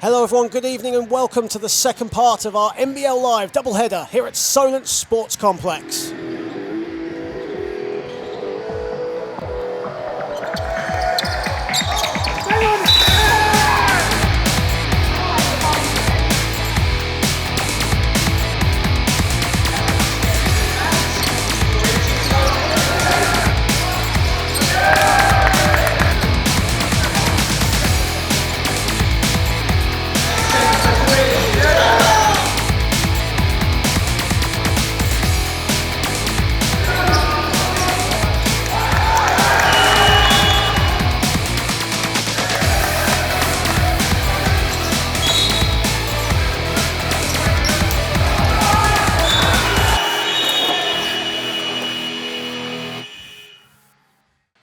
Hello everyone, good evening and welcome to the second part of our NBL Live doubleheader here at Solent Sports Complex.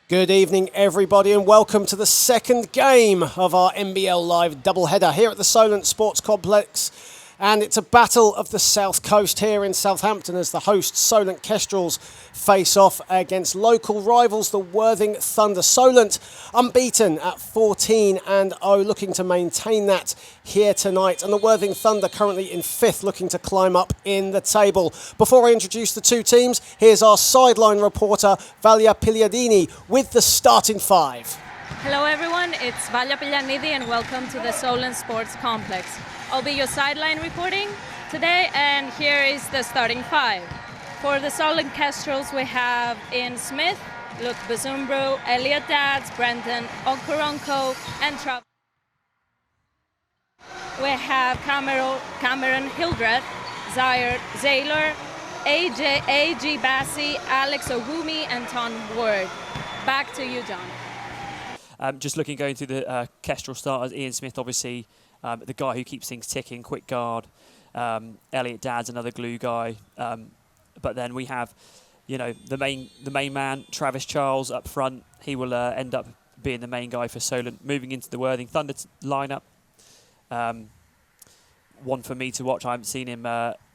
Good evening everybody and welcome to the second game of our NBL Live doubleheader here at the Solent Sports Complex. And it's a battle of the South Coast here in Southampton as the hosts Solent Kestrels face off against local rivals the Worthing Thunder. Solent unbeaten at 14-0, looking to maintain that here tonight. And the Worthing Thunder currently in 5th, looking to climb up in the table. Before I introduce the two teams, here's our sideline reporter, Pilianidi, with the starting five. Hello everyone, it's Pilianidi and welcome to the Solent Sports Complex. I'll be your sideline reporting today, and here is the starting five. For the Solent Kestrels, we have Ian Smith, Luke Bazumbro, Elliot Dads, Brendan Okoronko, and Travis. We have Cameron Hildreth, Zaire Zaylor, A.G. Bassi, Alex Owumi, and Tom Ward. Back to you, John. Just going through the Kestrel starters, Ian Smith, obviously, the guy who keeps things ticking, quick guard. Elliot Dadd's another glue guy. But then we have, the main man, Travis Charles up front. He will end up being the main guy for Solent, moving into the Worthing Thunder lineup. One for me to watch. I haven't seen him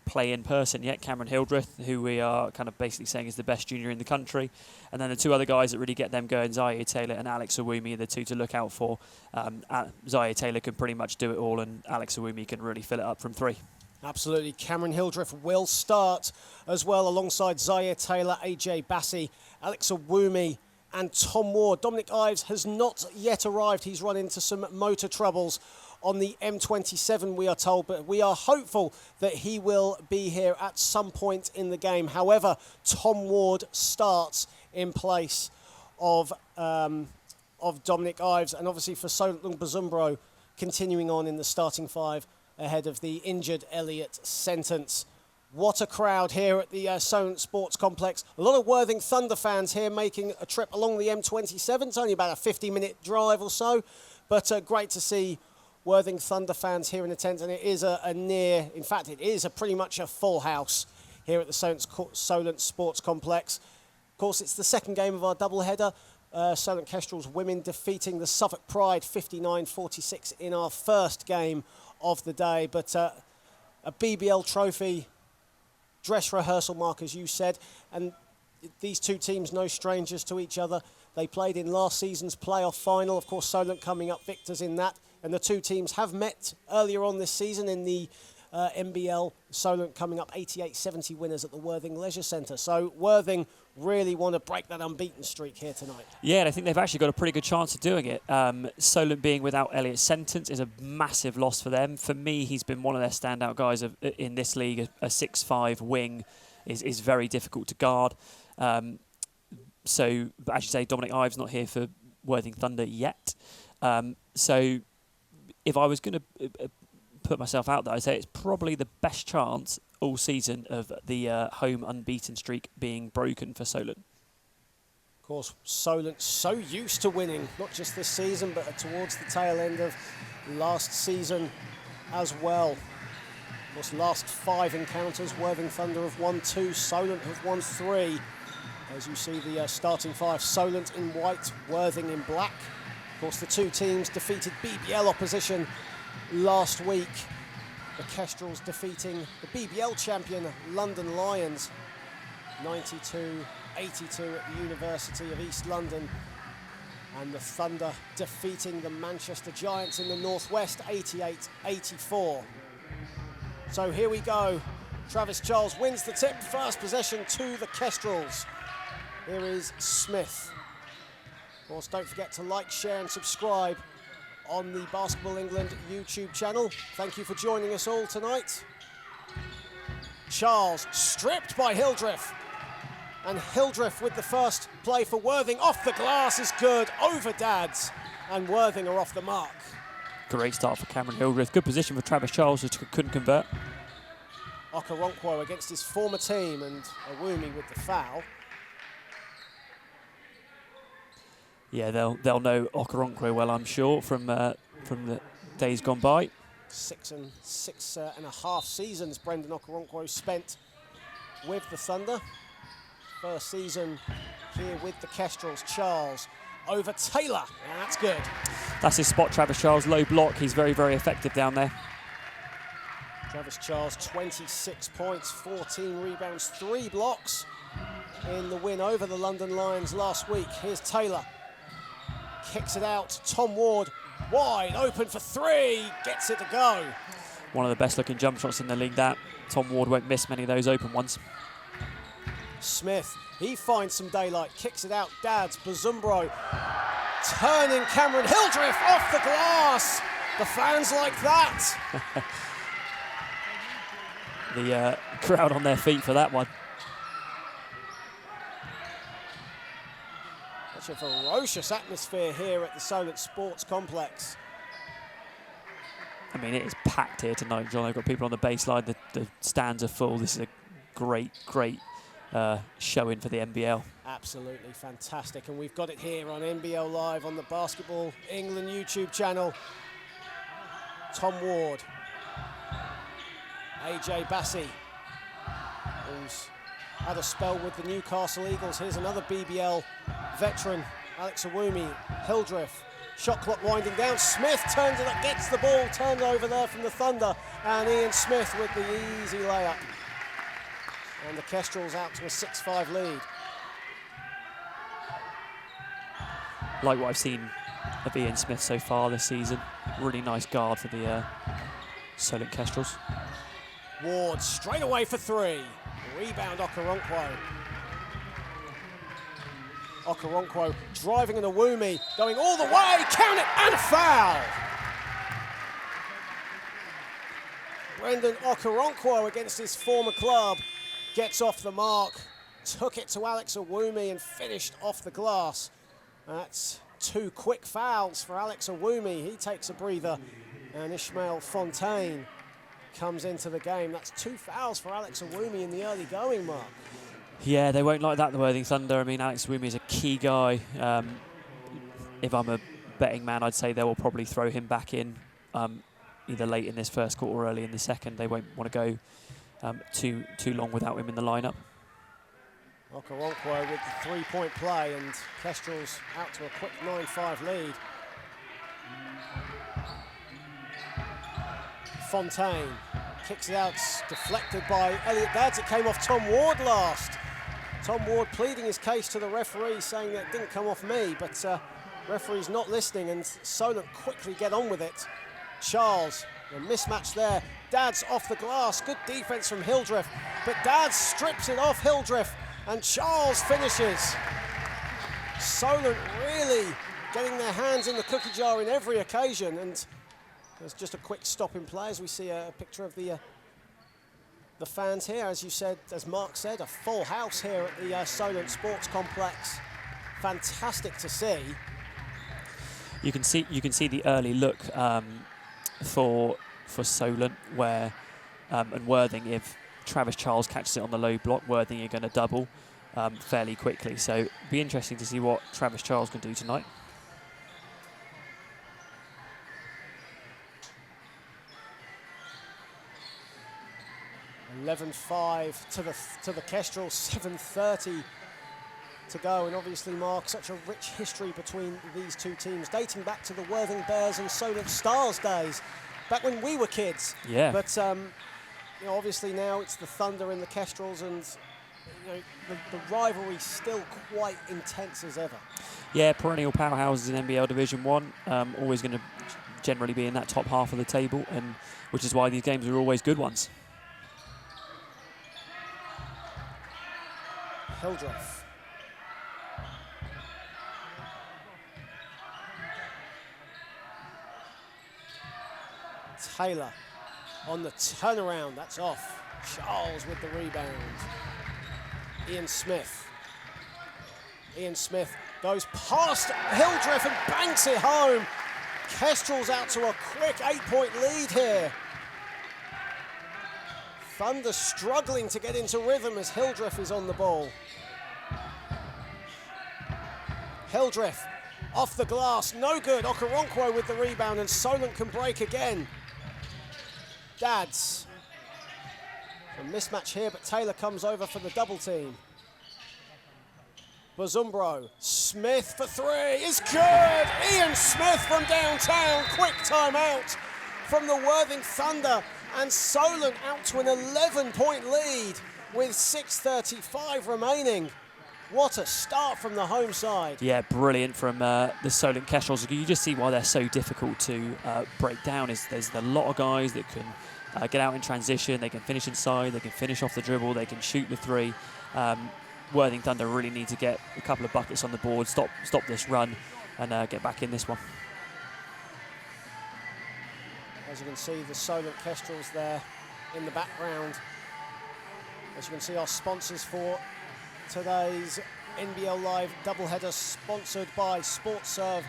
play in person yet. Cameron Hildreth, who we are kind of basically saying is the best junior in the country. And then the two other guys that really get them going, Zaire Taylor and Alex Owumi, are the two to look out for. Zaire Taylor can pretty much do it all, and Alex Owumi can really fill it up from three. Absolutely. Cameron Hildreth will start as well alongside Zaire Taylor, A.J. Bassi, Alex Owumi and Tom Ward. Dominic Ives has not yet arrived. He's run into some motor troubles on the M27, we are told, but we are hopeful that he will be here at some point in the game. However, Tom Ward starts in place of Dominic Ives, and obviously for Solent Bazumbro continuing on in the starting five ahead of the injured Elliot Sentence. What a crowd here at the Solent Sports Complex. A lot of Worthing Thunder fans here making a trip along the M27. It's only about a 50-minute drive or so, but great to see Worthing Thunder fans here in attendance, and it is it is pretty much a full house here at the Solent Sports Complex. Of course, it's the second game of our doubleheader. Solent Kestrels women defeating the Suffolk Pride 59-46 in our first game of the day, but a BBL trophy dress rehearsal mark, as you said, and these two teams no strangers to each other. They played in last season's playoff final. Of course, Solent coming up victors in that. And the two teams have met earlier on this season in the NBL. Solent coming up 88-70 winners at the Worthing Leisure Centre. So Worthing really want to break that unbeaten streak here tonight. Yeah, and I think they've actually got a pretty good chance of doing it. Solent being without Elliot Sentence is a massive loss for them. For me, he's been one of their standout guys in this league. A 6'5" wing is very difficult to guard. But as you say, Dominic Ives not here for Worthing Thunder yet. So if I was going to put myself out there, I'd say it's probably the best chance all season of the home unbeaten streak being broken for Solent. Of course, Solent so used to winning, not just this season, but towards the tail end of last season as well. Of course, last 5 encounters, Worthing Thunder have won 2, Solent have won 3. As you see the starting five, Solent in white, Worthing in black. Of course, the two teams defeated BBL opposition last week. The Kestrels defeating the BBL champion London Lions 92-82 at the University of East London. And the Thunder defeating the Manchester Giants in the Northwest 88-84. So here we go. Travis Charles wins the tip, first possession to the Kestrels. Here is Smith. Of course, don't forget to like, share and subscribe on the Basketball England YouTube channel. Thank you for joining us all tonight. Charles stripped by Hildreth. And Hildreth with the first play for Worthing. Off the glass is good, over Dads. And Worthing are off the mark. Great start for Cameron Hildreth. Good position for Travis Charles, who couldn't convert. Okoronkwo against his former team, and Awumi with the foul. Yeah, they'll know Okoronkwo well, I'm sure, from the days gone by. 6 and a half seasons Brendan Okoronkwo spent with the Thunder. First season here with the Kestrels. Charles over Taylor. Yeah, that's good. That's his spot, Travis Charles. Low block. He's very, very effective down there. Travis Charles, 26 points, 14 rebounds, 3 blocks in the win over the London Lions last week. Here's Taylor. Kicks it out. Tom Ward wide open for 3. Gets it to go. One of the best looking jump shots in the league, that. Tom Ward won't miss many of those open ones. Smith, he finds some daylight. Kicks it out. Dads, Bazumbro. Turning Cameron Hildreth off the glass. The fans like that. The crowd on their feet for that one. Such a ferocious atmosphere here at the Solent Sports Complex. I mean, it is packed here tonight, John. I've got people on the baseline. The stands are full. This is a great showing for the NBL. Absolutely fantastic. And we've got it here on NBL Live on the Basketball England YouTube channel. Tom Ward. AJ Bassi, who's had a spell with the Newcastle Eagles. Here's another BBL veteran, Alex Awumi. Hildreth, shot clock winding down. Smith turns it up, gets the ball, turned over there from the Thunder. And Ian Smith with the easy layup. And the Kestrels out to a 6-5 lead. Like what I've seen of Ian Smith so far this season. Really nice guard for the Solent Kestrels. Ward straight away for 3. Rebound Okoronkwo. Okoronkwo driving in Awumi, going all the way, count it, and a foul. Brendan Okoronkwo against his former club gets off the mark, took it to Alex Awumi and finished off the glass. That's 2 quick fouls for Alex Awumi. He takes a breather, and Ishmael Fontaine comes into the game. That's 2 fouls for Alex Awumi in the early going, Mark. Yeah, they won't like that, the Worthing Thunder. I mean, Alex Awumi is a key guy. If I'm a betting man, I'd say they will probably throw him back in either late in this first quarter or early in the second. They won't want to go too long without him in the lineup. Okoronkwo with the 3-point play, and Kestrels out to a quick 9-5 lead. Fontaine kicks it out, deflected by Elliot Dads. It came off Tom Ward last. Tom Ward pleading his case to the referee, saying that it didn't come off me, but referee's not listening, and Solent quickly get on with it. Charles, a mismatch there. Dads off the glass, good defense from Hildreth, but Dads strips it off Hildreth, and Charles finishes. Solent really getting their hands in the cookie jar in every occasion, and there's just a quick stop in play as we see a picture of the fans here. As you said, as Mark said, a full house here at the Solent Sports Complex. Fantastic to see. You can see the early look for Solent, where and Worthing, if Travis Charles catches it on the low block, Worthing are going to double fairly quickly. So it'll be interesting to see what Travis Charles can do tonight. 11-5 to the Kestrels, 7:30 to go, and obviously, Mark, such a rich history between these two teams, dating back to the Worthing Bears and Solent Stars days, back when we were kids. Yeah. But you know, obviously now it's the Thunder and the Kestrels, and you know, the rivalry still quite intense as ever. Yeah, perennial powerhouses in NBL Division 1, always going to generally be in that top half of the table, and which is why these games are always good ones. Hildreth. Taylor on the turnaround, that's off. Charles with the rebound. Ian Smith. Ian Smith goes past Hildreth and banks it home. Kestrels out to a quick 8-point lead here. Thunder struggling to get into rhythm as Hildreth is on the ball. Hildreth off the glass, no good. Okoronkwo with the rebound and Solent can break again. Dads. A mismatch here, but Taylor comes over for the double team. Bazumbro, Smith for three is good. Ian Smith from downtown, quick timeout from the Worthing Thunder, and Solent out to an 11-point lead with 6:35 remaining. What a start from the home side. Yeah, brilliant from the Solent Kestrels. You just see why they're so difficult to break down. There's a lot of guys that can get out in transition, they can finish inside, they can finish off the dribble, they can shoot the three. Worthing Thunder really need to get a couple of buckets on the board, stop this run, and get back in this one. As you can see, the Solent Kestrels there in the background. As you can see, our sponsors for today's NBL Live doubleheader, sponsored by SportServe,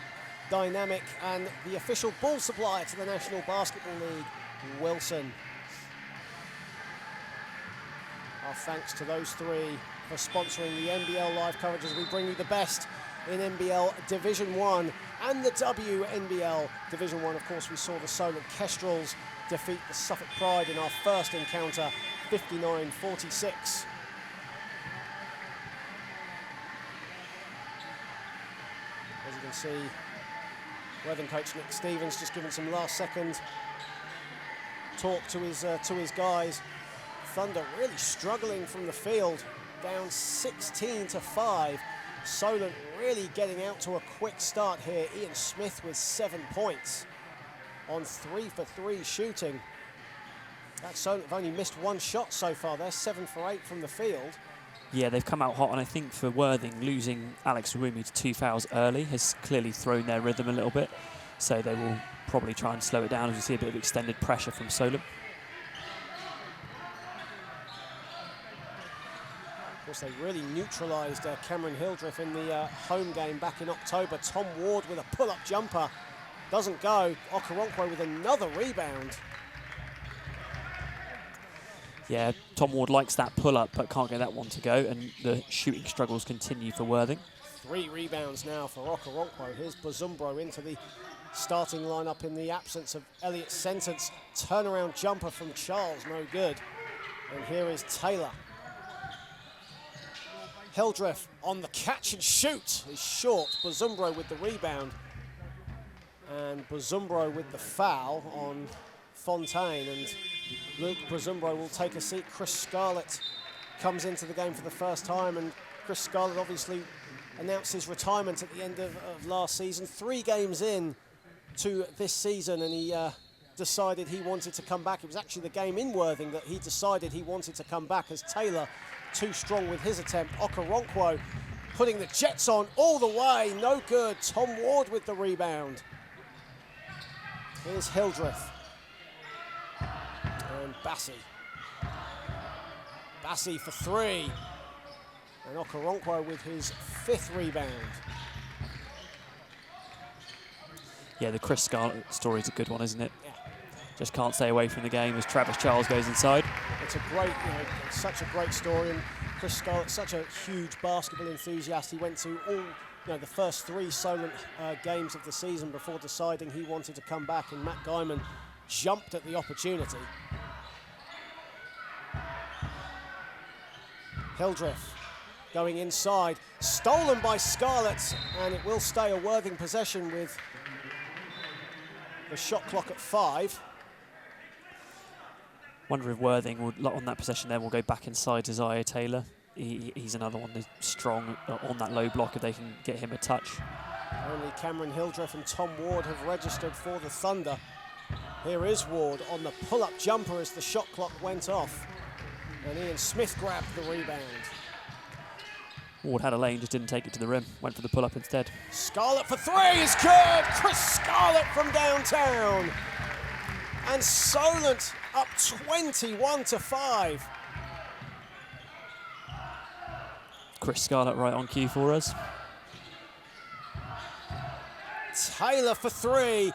Dynamic, and the official ball supplier to the National Basketball League, Wilson. Our thanks to those three for sponsoring the NBL Live coverage as we bring you the best in NBL Division 1 and the WNBL Division 1. Of course, we saw the Solent Kestrels defeat the Suffolk Pride in our first encounter, 59-46. As you can see, Worthing coach Nick Stevens just giving some last-second talk to his guys. Thunder really struggling from the field, down 16-5. Solent really getting out to a quick start here. Ian Smith with 7 points on 3 for 3 shooting. That Solent have only missed one shot so far. They're 7 for 8 from the field. Yeah, they've come out hot, and I think for Worthing, losing Alex Rumi to 2 fouls early has clearly thrown their rhythm a little bit. So they will probably try and slow it down as we see a bit of extended pressure from Solent. Of course, they really neutralised Cameron Hildreth in the home game back in October. Tom Ward with a pull-up jumper. Doesn't go. Okoronkwo with another rebound. Yeah, Tom Ward likes that pull-up, but can't get that one to go, and the shooting struggles continue for Worthing. 3 rebounds now for Okoronkwo. Here's Bazumbro into the starting lineup in the absence of Elliot Sentence. Turnaround jumper from Charles, no good. And here is Taylor. Hildreth on the catch and shoot is short. Bazumbro with the rebound. And Bazumbro with the foul on Fontaine. And Luke Bazumbro will take a seat. Chris Scarlett comes into the game for the first time. And Chris Scarlett obviously announced his retirement at the end of last season. 3 games in to this season, and he decided he wanted to come back. It was actually the game in Worthing that he decided he wanted to come back, as Taylor too strong with his attempt. Okoronkwo putting the Jets on all the way, no good. Tom Ward with the rebound. Here's Hildreth. And Bassi. Bassi for 3. And Okoronkwo with his 5th rebound. Yeah, the Chris Scarlett story is a good one, isn't it? Yeah. Just can't stay away from the game as Travis Charles goes inside. It's a great, it's such a great story, and Chris Scarlett, such a huge basketball enthusiast. He went to all, the first 3 Solent games of the season before deciding he wanted to come back, and Matt Guyman jumped at the opportunity. Hildreth going inside, stolen by Scarlett, and it will stay a Worthing possession with the shot clock at 5. Wonder if Worthing will, on that possession there, will go back inside to Zaire Taylor. he's another one that's strong on that low block if they can get him a touch. Only Cameron Hildreth and Tom Ward have registered for the Thunder. Here is Ward on the pull-up jumper as the shot clock went off. And Ian Smith grabbed the rebound. Ward had a lane, just didn't take it to the rim. Went for the pull-up instead. Scarlett for three is good! Chris Scarlett from downtown. And Solent up 21-5. Chris Scarlett right on cue for us. Taylor for three.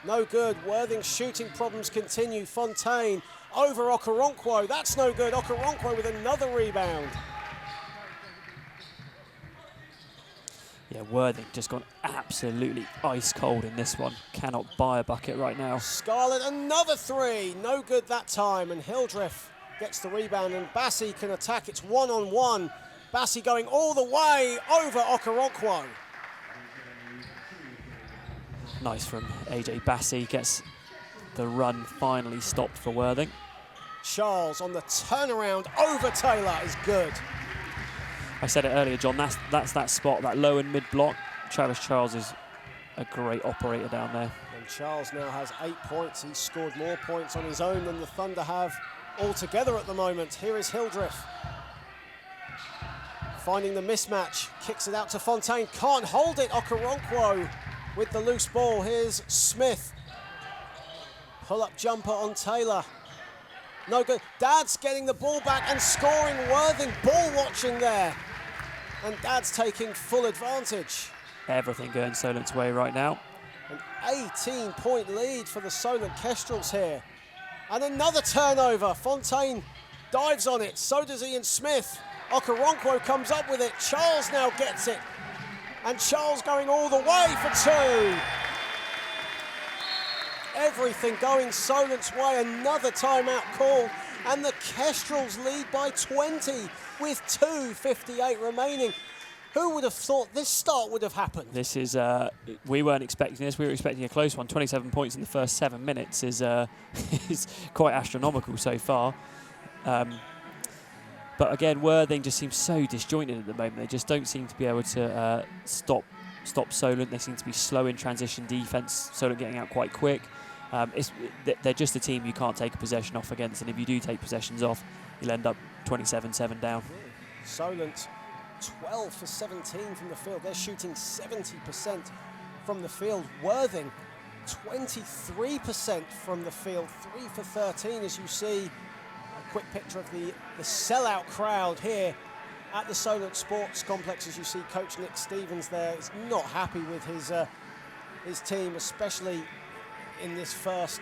No good. Worthing's shooting problems continue. Fontaine over Okoronkwo. That's no good. Okoronkwo with another rebound. Yeah, Worthing just gone absolutely ice cold in this one. Cannot buy a bucket right now. Scarlett another three. No good that time. And Hildreth gets the rebound and Bassi can attack. It's one-on-one. Bassi going all the way over Okoronkwo. Nice from AJ Bassi. Gets the run finally stopped for Worthing. Charles on the turnaround over Taylor is good. I said it earlier, John, that's that spot, that low and mid block. Travis Charles is a great operator down there. And Charles now has 8 points. He's scored more points on his own than the Thunder have altogether at the moment. Here is Hildreth. Finding the mismatch, kicks it out to Fontaine, can't hold it. Okoronkwo with the loose ball. Here's Smith. Pull-up jumper on Taylor. No good. Dad's getting the ball back and scoring. Worthing ball watching there. And Dad's taking full advantage. Everything going Solent's way right now. An 18-point lead for the Solent Kestrels here. And another turnover. Fontaine dives on it. So does Ian Smith. Okoronkwo comes up with it. Charles now gets it. And Charles going all the way for two. Everything going Solent's way. Another timeout called. And the Kestrels lead by 20 with 2:58 remaining. Who would have thought this start would have happened? This is, we weren't expecting this. We were expecting a close one. 27 points in the first 7 minutes is quite astronomical so far. But again, Worthing just seems so disjointed at the moment. They just don't seem to be able to stop Solent. They seem to be slow in transition defense. Solent getting out quite quick. They're just a team you can't take a possession off against, and if you do take possessions off, you'll end up 27-7 down. Solent 12 for 17 from the field. They're shooting 70% from the field. Worthing 23% from the field, 3 for 13 as you see. A quick picture of the sellout crowd here at the Solent Sports Complex as you see Coach Nick Stevens there. He's not happy with his team, especially in this first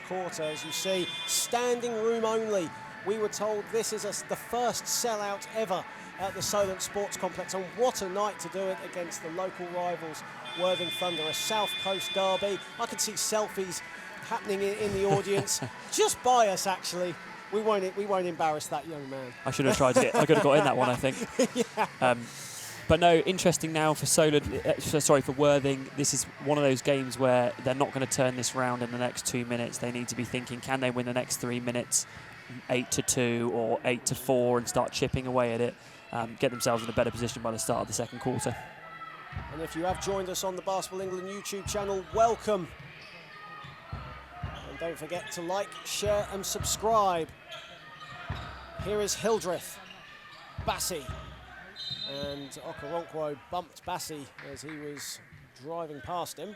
quarter. As you see, standing room only. We were told this is the first sellout ever at the Solent Sports Complex, and what a night to do it against the local rivals Worthing Thunder, a South Coast derby. I can see selfies happening in the audience just by us actually. We won't embarrass that young man. I should have tried to I could have got in that one, I think. Yeah. But no, interesting now for Solent, for Worthing. This is one of those games where they're not going to turn this round in the next 2 minutes. They need to be thinking, can they win the next 3 minutes 8-2 or 8-4 and start chipping away at it, get themselves in a better position by the start of the second quarter. And if you have joined us on the Basketball England YouTube channel, welcome. And don't forget to like, share and subscribe. Here is Hildreth, Bassi. And Okoronkwo bumped Bassi as he was driving past him.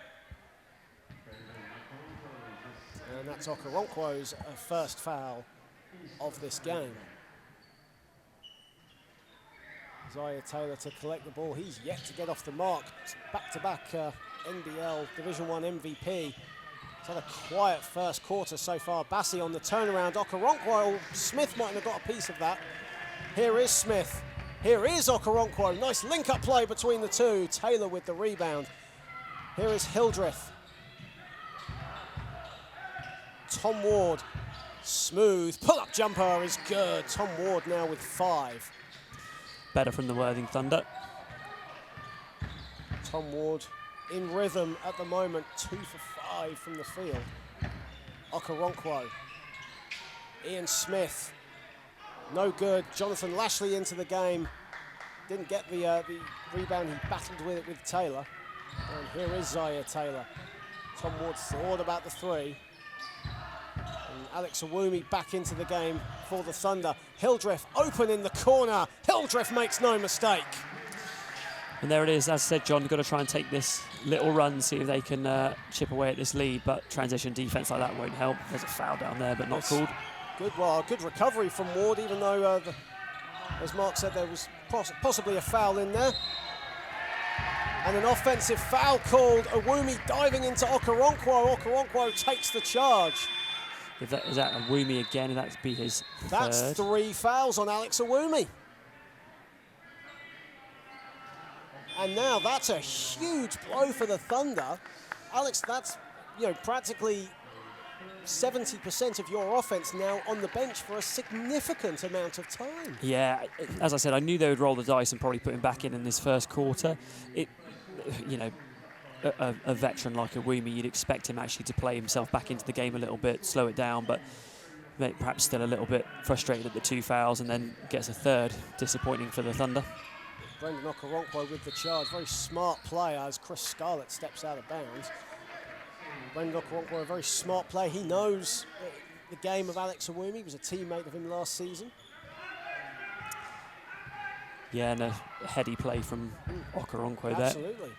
And that's Okoronkwo's first foul of this game. Zaire Taylor to collect the ball. He's yet to get off the mark. Back-to-back NBL Division 1 MVP. He's had a quiet first quarter so far. Bassi on the turnaround. Okoronkwo, Smith mightn't have got a piece of that. Here is Smith. Here is Okoronkwo. Nice link-up play between the two. Taylor with the rebound. Here is Hildreth. Tom Ward. Smooth. Pull-up jumper is good. Tom Ward now with 5. Better from the Worthing Thunder. Tom Ward in rhythm at the moment. 2 for 5 from the field. Okoronkwo. Ian Smith. No good. Jonathan Lashley into the game. Didn't get the rebound. He battled with it with Taylor. And here is Zaire Taylor. Tom Ward thought about the three. And Alex Awumi back into the game for the Thunder. Hildreth open in the corner. Hildreth makes no mistake. And there it is. As I said, John, got to try and take this little run, see if they can chip away at this lead. But transition defense like that won't help. There's a foul down there, but not called. Good recovery from Ward, even though, as Mark said, there was possibly a foul in there. And an offensive foul called. Awumi diving into Okoronkwo. Okoronkwo takes the charge. Is that Awumi again? That'd be his That's third. 3 fouls on Alex Awumi. And now that's a huge blow for the Thunder. Alex, that's practically 70% of your offense now on the bench for a significant amount of time. Yeah, as I said, I knew they would roll the dice and probably put him back in this first quarter. A veteran like Awumi, you'd expect him actually to play himself back into the game a little bit, slow it down, but perhaps still a little bit frustrated at the 2 fouls and then gets a third. Disappointing for the Thunder. Brendan Okoronkwo with the charge. Very smart player as Chris Scarlett steps out of bounds. Brendan Okoronkwo, a very smart player. He knows the game of Alex Awumi. He was a teammate of him last season. Yeah, and a heady play from Okoronkwo there. Absolutely.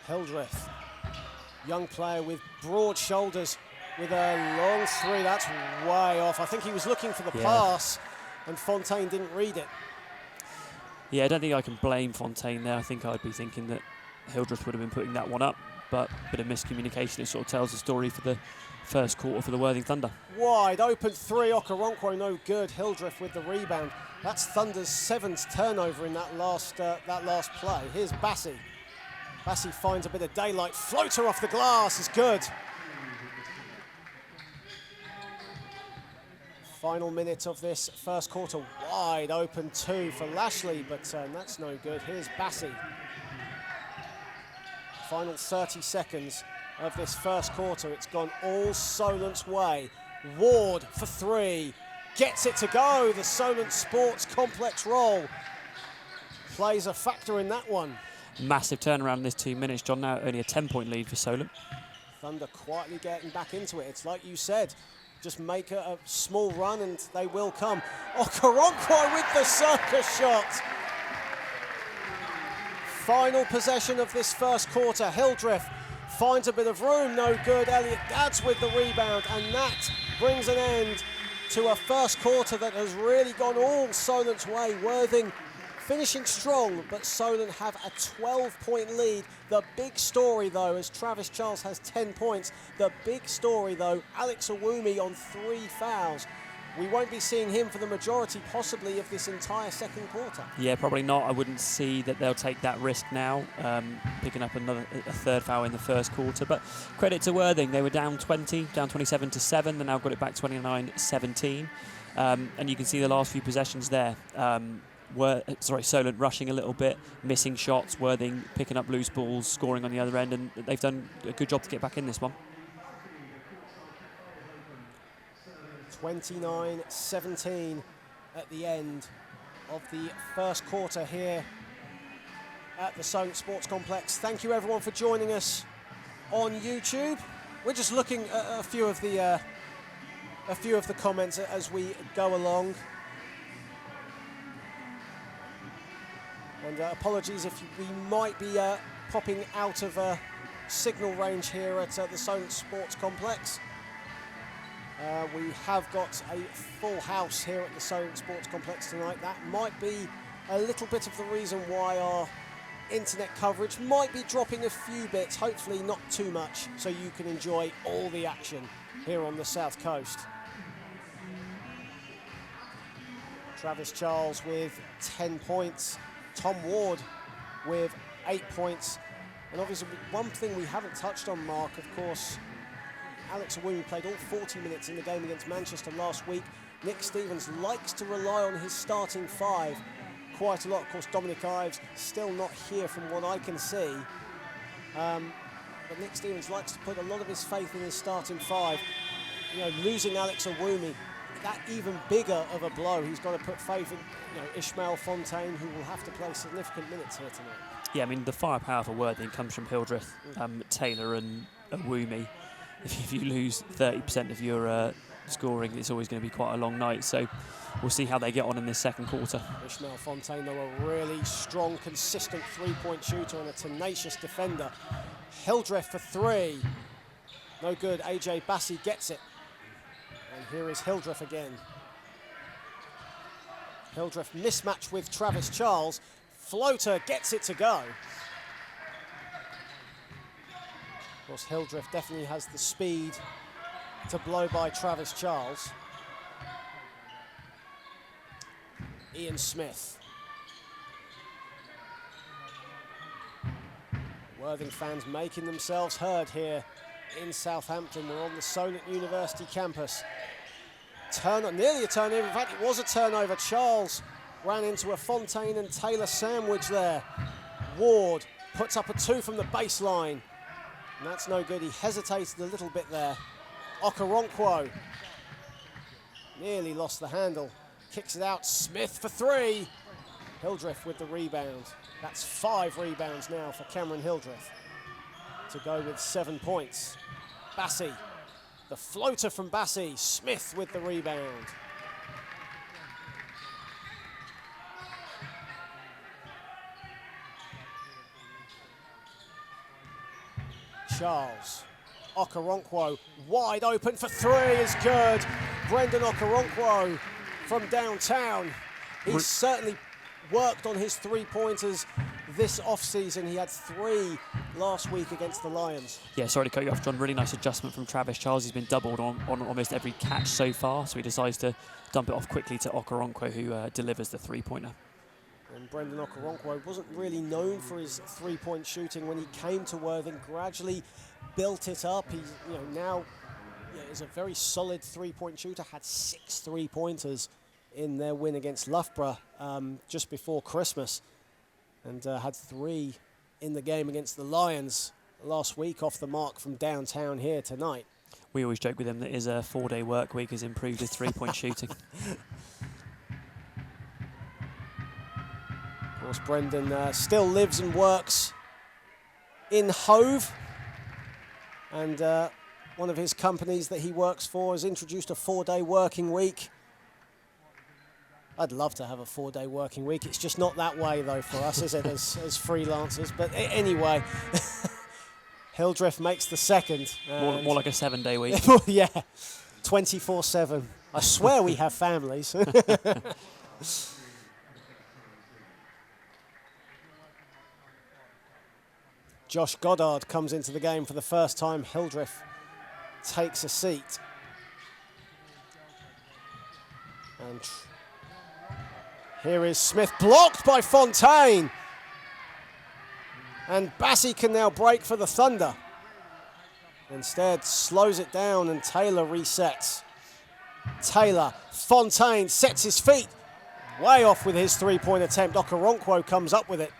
Hildreth, young player with broad shoulders, with a long three. That's way off. I think he was looking for the pass, and Fontaine didn't read it. Yeah, I don't think I can blame Fontaine there. I think I'd be thinking that Hildreth would have been putting that one up, but a bit of miscommunication. It sort of tells the story for the first quarter for the Worthing Thunder. Wide open three. Okoronkwo no good. Hildreth with the rebound. That's Thunder's 7th turnover in that last play. Here's Bassi. Bassi finds a bit of daylight. Floater off the glass is good. Final minute of this first quarter. Wide open 2 for Lashley, but that's no good. Here's Bassi. Final 30 seconds of this first quarter. It's gone all Solent's way. Ward for 3. Gets it to go. The Solent Sports Complex roll plays a factor in that one. Massive turnaround in this 2 minutes, John. Now only a 10-point lead for Solent. Thunder quietly getting back into it. It's like you said, just make a small run and they will come. Okoronkwo with the circus shot. Final possession of this first quarter. Hildreth finds a bit of room, no good. Elliot Gads with the rebound, and that brings an end to a first quarter that has really gone all Solent's way. Worthing finishing strong, but Solent have a 12-point lead. The big story, though, as Travis Charles has 10 points, the big story, though, Alex Awumi on 3 fouls. We won't be seeing him for the majority, possibly, of this entire second quarter. Yeah, probably not. I wouldn't see that they'll take that risk now, picking up a third foul in the first quarter. But credit to Worthing. They were down 20, down 27-7. They now got it back 29-17. And you can see the last few possessions there. Solent rushing a little bit, missing shots, Worthing picking up loose balls, scoring on the other end, and they've done a good job to get back in this one. 29-17 at the end of the first quarter here at the Solent Sports Complex. Thank you everyone for joining us on YouTube. We're just looking at a few of the comments as we go along. And apologies if we might be popping out of signal range here at the Solent Sports Complex. We have got a full house here at the Solent Sports Complex tonight. That might be a little bit of the reason why our internet coverage might be dropping a few bits, hopefully not too much, so you can enjoy all the action here on the South Coast. Travis Charles with 10 points. Tom Ward with 8 points. And obviously one thing we haven't touched on, Mark, of course, Alex Awumi played all 40 minutes in the game against Manchester last week. Nick Stevens likes to rely on his starting 5 quite a lot. Of course, Dominic Ives still not here from what I can see. But Nick Stevens likes to put a lot of his faith in his starting 5. losing Alex Owumi, that even bigger of a blow. He's got to put faith in Ishmael Fontaine, who will have to play significant minutes here tonight. Yeah, I mean, the firepower for Worthing comes from Hildreth, Taylor and Owumi. If you lose 30% of your scoring, it's always going to be quite a long night. So we'll see how they get on in this second quarter. Ishmael Fontaine, though, a really strong, consistent three-point shooter and a tenacious defender. Hildreth for three. No good. AJ Bassi gets it. And here is Hildreth again. Hildreth mismatched with Travis Charles. Floater gets it to go. Of course, Hildreth definitely has the speed to blow by Travis Charles. Ian Smith. Worthing fans making themselves heard here in Southampton. We're on the Solent University campus. Nearly a turnover. In fact, it was a turnover. Charles ran into a Fontaine and Taylor sandwich there. Ward puts up a two from the baseline. And that's no good. He hesitated a little bit there. Okoronkwo nearly lost the handle. Kicks it out. Smith for three. Hildreth with the rebound. That's 5 rebounds now for Cameron Hildreth to go with 7 points. Bassi, the floater from Bassi. Smith with the rebound. Charles. Okoronkwo wide open for three is good. Brendan Okoronkwo from downtown. He's certainly worked on his three-pointers this off-season. He had 3 last week against the Lions. Yeah, sorry to cut you off, John. Really nice adjustment from Travis Charles. He's been doubled on almost every catch so far, so he decides to dump it off quickly to Okoronkwo, who delivers the three-pointer. And Brendan Okoronkwo wasn't really known for his three-point shooting when he came to Worthing. Gradually built it up. He, now is a very solid three-point shooter. Had 6 three-pointers in their win against Loughborough just before Christmas, and had 3 in the game against the Lions last week, off the mark from downtown here tonight. We always joke with him that his 4-day work week has improved his three-point shooting. Of course, Brendan still lives and works in Hove, and one of his companies that he works for has introduced a 4-day working week. I'd love to have a 4-day working week. It's just not that way, though, for us, is it, as freelancers? But anyway, Hildreth makes the second. More like a 7-day week. Yeah, 24/7. I swear we have families. Josh Goddard comes into the game for the first time. Hildreth takes a seat. And here is Smith, blocked by Fontaine. And Bassi can now break for the Thunder. Instead, slows it down and Taylor resets. Taylor, Fontaine sets his feet. Way off with his three-point attempt. Okoronkwo comes up with it.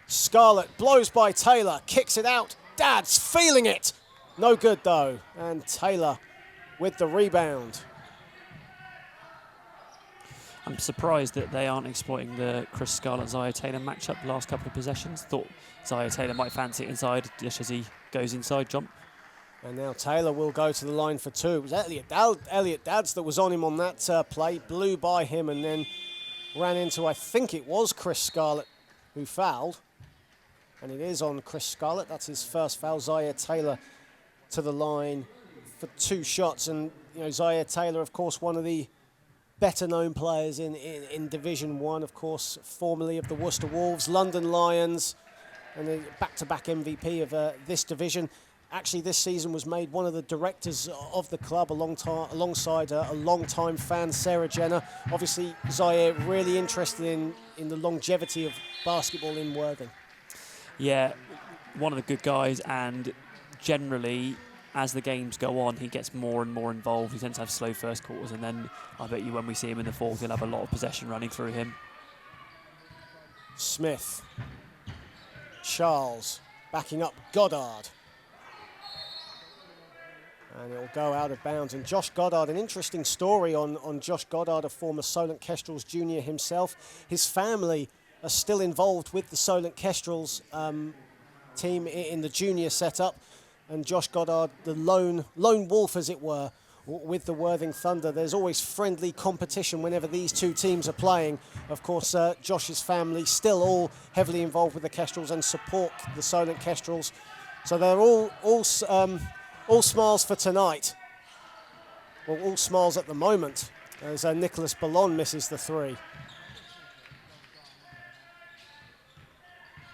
Scarlett blows by Taylor, kicks it out. Dad's feeling it. No good, though. And Taylor with the rebound. I'm surprised that they aren't exploiting the Chris Scarlett-Zaya Taylor matchup the last couple of possessions. Thought Zaya Taylor might fancy it inside just as he goes inside jump. And now Taylor will go to the line for 2. It was Elliot Dadds that was on him on that play, blew by him and then ran into, I think it was Chris Scarlett who fouled. And it is on Chris Scarlett. That's his first foul. Zaya Taylor to the line for 2 shots. And, Zaya Taylor, of course, one of the better-known players in Division 1, of course, formerly of the Worcester Wolves, London Lions, and the back-to-back MVP of this division. Actually, this season was made one of the directors of the club alongside a long-time fan, Sarah Jenner. Obviously, Zaya really interested in the longevity of basketball in Worthing. Yeah, one of the good guys, and generally, as the games go on, he gets more and more involved. He tends to have slow first quarters, and then I bet you when we see him in the fourth, he'll have a lot of possession running through him. Smith. Charles backing up Goddard. And it'll go out of bounds. And Josh Goddard, an interesting story on Josh Goddard, a former Solent Kestrels junior himself. His family are still involved with the Solent Kestrels team in the junior setup. And Josh Goddard, the lone wolf, as it were, with the Worthing Thunder. There's always friendly competition whenever these two teams are playing. Of course, Josh's family still all heavily involved with the Kestrels and support the Solent Kestrels. So they're all smiles for tonight. Well, all smiles at the moment as Nicholas Ballon misses the three.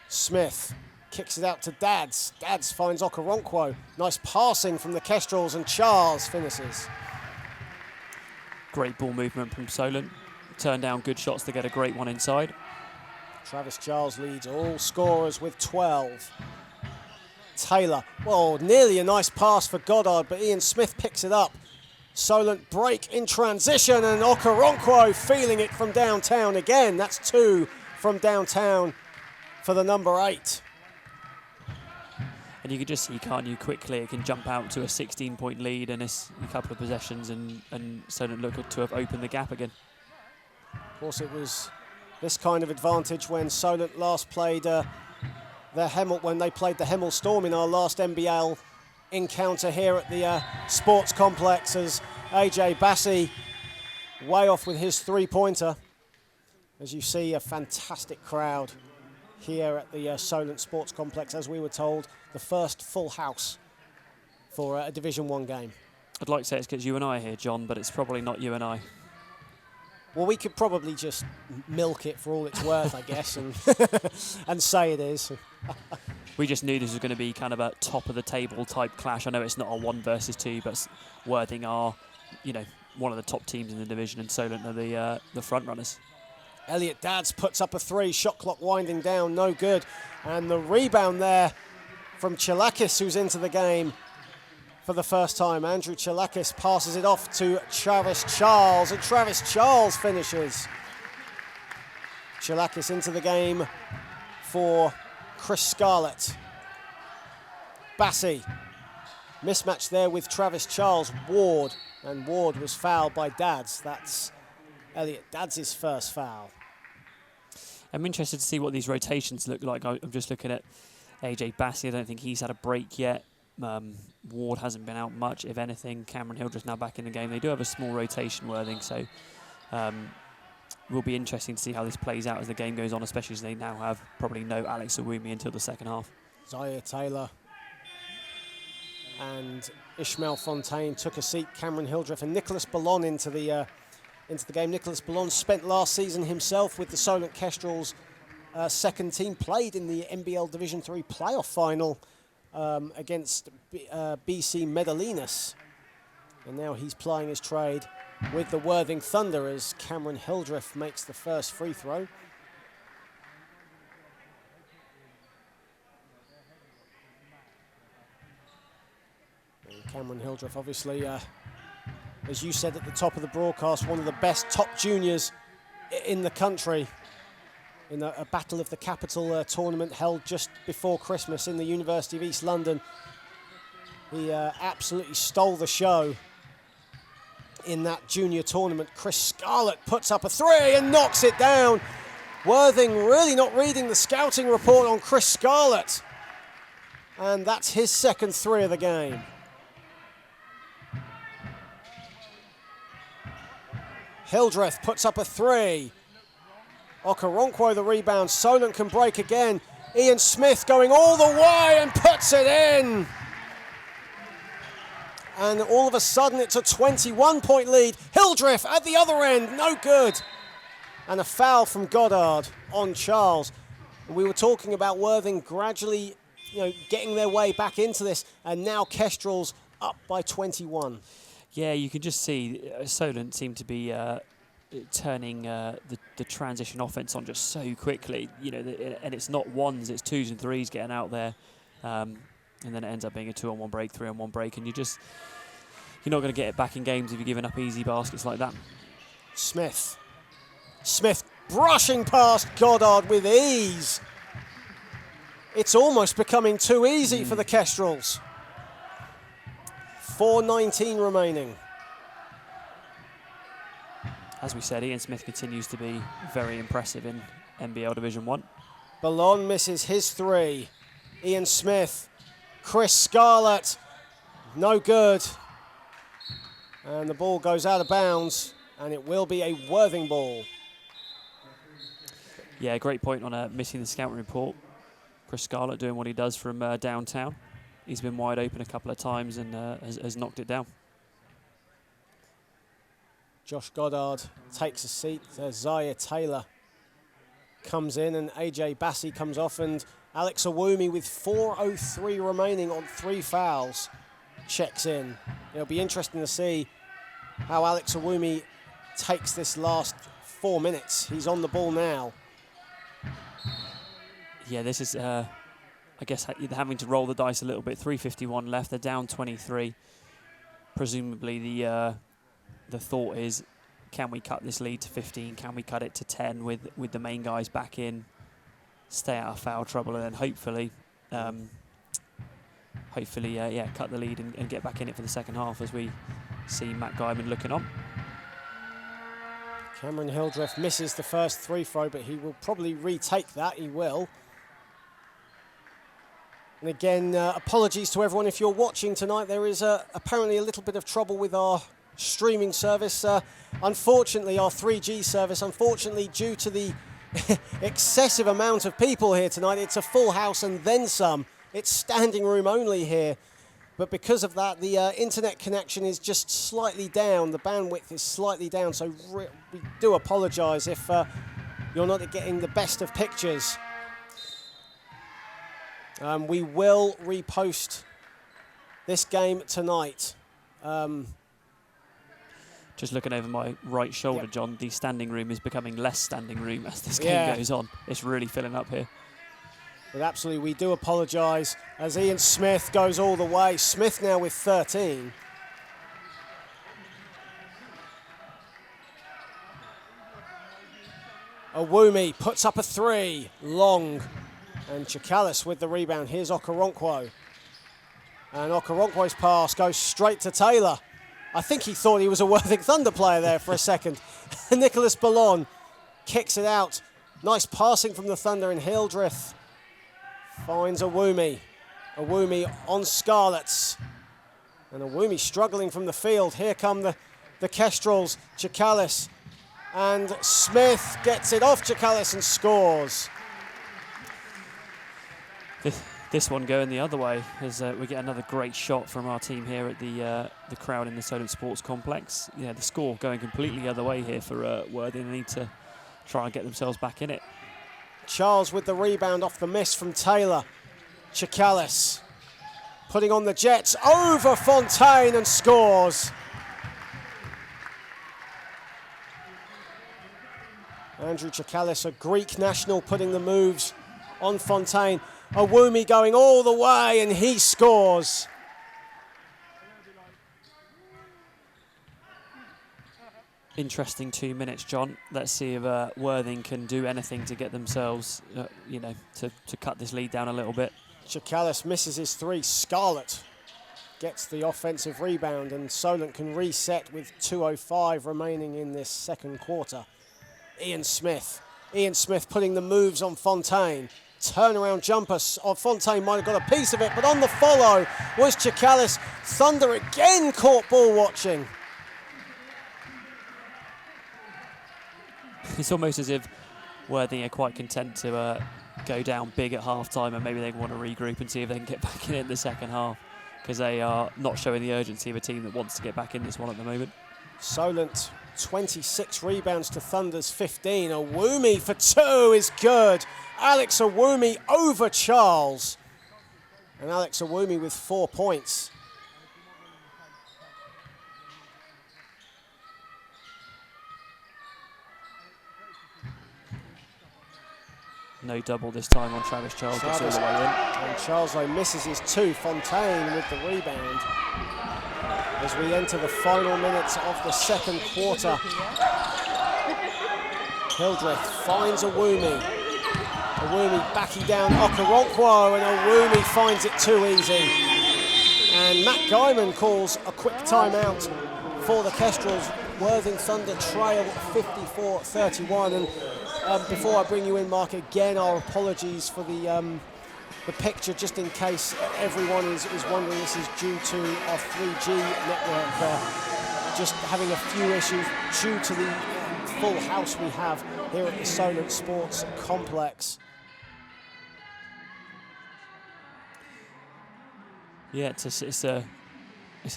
Smith kicks it out to Dads. Dads finds Okoronkwo. Nice passing from the Kestrels, and Charles finishes. Great ball movement from Solent. Turned down good shots to get a great one inside. Travis Charles leads all scorers with 12. Taylor, well, nearly a nice pass for Goddard, but Ian Smith picks it up. Solent break in transition, and Okoronkwo feeling it from downtown again. That's 2 from downtown for the number 8. And you can just see, can't you, quickly it can jump out to a 16-point lead in a couple of possessions, and Solent look to have opened the gap again. Of course, it was this kind of advantage when Solent last played when they played the Hemel Storm in our last NBL encounter here at the Sports Complex, as AJ Bassi way off with his three-pointer. As you see, a fantastic crowd here at the Solent Sports Complex, as we were told, the first full house for a Division 1 game. I'd like to say it's because you and I are here, John, but it's probably not you and I. Well, we could probably just milk it for all it's worth, I guess, and say it is. We just knew this was going to be kind of a top-of-the-table type clash. I know it's not a 1 versus 2, but Worthing are, one of the top teams in the division, and Solent are the front runners. Elliot Dads puts up a 3, shot clock winding down, no good. And the rebound there from Chalakis, who's into the game for the first time. Andrew Chalakis passes it off to Travis Charles, and Travis Charles finishes. Chalakis into the game for Chris Scarlett. Bassi, mismatch there with Travis Charles. Ward, and Ward was fouled by Dads. That's Elliot Dads' first foul. I'm interested to see what these rotations look like. I'm just looking at AJ Bassi. I don't think he's had a break yet. Ward hasn't been out much, if anything. Cameron Hildreth now back in the game. They do have a small rotation, Worthing, so will be interesting to see how this plays out as the game goes on, especially as they now have probably no Alex Awumi until the second half. Zaire Taylor and Ishmael Fontaine took a seat. Cameron Hildreth and Nicholas Ballon into the game. Nicholas Ballon spent last season himself with the Solent Kestrels second team, played in the NBL Division 3 playoff final against BC Medellínas. And now he's plying his trade with the Worthing Thunder as Cameron Hildreth makes the first free throw. And Cameron Hildreth, obviously, as you said at the top of the broadcast, one of the best top juniors in the country in a Battle of the Capital tournament held just before Christmas in the University of East London. He absolutely stole the show in that junior tournament. Chris Scarlett puts up a 3 and knocks it down. Worthing really not reading the scouting report on Chris Scarlett. And that's his second 3 of the game. Hildreth puts up a 3. Okoronkwo the rebound. Solent can break again. Ian Smith going all the way and puts it in. And all of a sudden it's a 21-point lead. Hildreth at the other end, no good. And a foul from Goddard on Charles. We were talking about Worthing gradually, getting their way back into this, and now Kestrels up by 21. Yeah, you can just see Solent seem to be turning the transition offense on just so quickly. And it's not ones, it's 2s and 3s getting out there. And then it ends up being a 2-on-1 break, 3-on-1 break, and you're not going to get it back in games if you're giving up easy baskets like that. Smith brushing past Goddard with ease. It's almost becoming too easy for the Kestrels. 4:19 remaining. As we said, Ian Smith continues to be very impressive in NBL Division 1. Ballon misses his three. Ian Smith, Chris Scarlett, no good. And the ball goes out of bounds, and it will be a Worthing ball. Yeah, great point on missing the scouting report. Chris Scarlett doing what he does from downtown. He's been wide open a couple of times and has knocked it down. Josh Goddard takes a seat. Zaire Taylor comes in, and AJ Bassi comes off, and Alex Awumi with 4:03 remaining on 3 fouls checks in. It'll be interesting to see how Alex Awumi takes this last 4 minutes. He's on the ball now. Yeah, this is, I guess, having to roll the dice a little bit. 3:51 left. They're down 23. Presumably the thought is, can we cut this lead to 15? Can we cut it to 10 with the main guys back in, stay out of foul trouble, and then hopefully, cut the lead and get back in it for the second half as we see Matt Guyman looking on. Cameron Hildreth misses the first free throw, but he will probably retake that. He will. And again, apologies to everyone if you're watching tonight. There is apparently a little bit of trouble with our streaming service. Unfortunately, our 3G service, unfortunately, due to the excessive amount of people here tonight, it's a full house and then some. It's standing room only here. But because of that, the internet connection is just slightly down. The bandwidth is slightly down. So we do apologise if you're not getting the best of pictures. We will repost this game tonight. Just looking over my right shoulder, yep. John, the standing room is becoming less standing room as this game goes on. It's really filling up here. But absolutely, we do apologise as Ian Smith goes all the way. Smith now with 13. Awumi puts up a 3, long. And Chikalis with the rebound. Here's Okoronkwo. And Okoronkwo's pass goes straight to Taylor. I think he thought he was a Worthing Thunder player there for a second. Nicholas Ballon kicks it out. Nice passing from the Thunder, and Hildreth finds Awumi. Awumi on Scarlets. And Awumi struggling from the field. Here come the Kestrels. Chikalis. And Smith gets it off Chikalis and scores. This one going the other way as we get another great shot from our team here at the crowd in the Solent Sports Complex. Yeah, the score going completely the other way here for Worthing. They need to try and get themselves back in it. Charles with the rebound off the miss from Taylor. Chikalis putting on the Jets over Fontaine and scores. Andrew Chikalis, a Greek national, putting the moves on Fontaine. Awumi going all the way, and he scores. Interesting 2 minutes, John. Let's see if Worthing can do anything to get themselves, to cut this lead down a little bit. Chikalis misses his 3. Scarlett gets the offensive rebound, and Solent can reset with 2:05 remaining in this second quarter. Ian Smith putting the moves on Fontaine. Turnaround jumper. Fontaine might have got a piece of it, but on the follow was Chikalis. Thunder again caught ball watching. It's almost as if Worthing are quite content to go down big at half-time, and maybe they want to regroup and see if they can get back in the second half, because they are not showing the urgency of a team that wants to get back in this one at the moment. Solent 26 rebounds to Thunder's 15. Awumi for 2 is good. Alex Awumi over Charles. And Alex Awumi with 4 points. No double this time on Travis Charles. Gets all the way in. And Charles though misses his 2. Fontaine with the rebound. As we enter the final minutes of the second quarter. Hildreth finds Awumi. Awumi backing down Okoronkwo, and Awumi finds it too easy. And Matt Guyman calls a quick timeout for the Kestrels. Worthing Thunder trail 54-31. And before I bring you in, Mark, again, our apologies for the picture, just in case everyone is wondering. This is due to our 3G network just having a few issues due to the full house we have here at the Solent Sports Complex. Yeah, it's a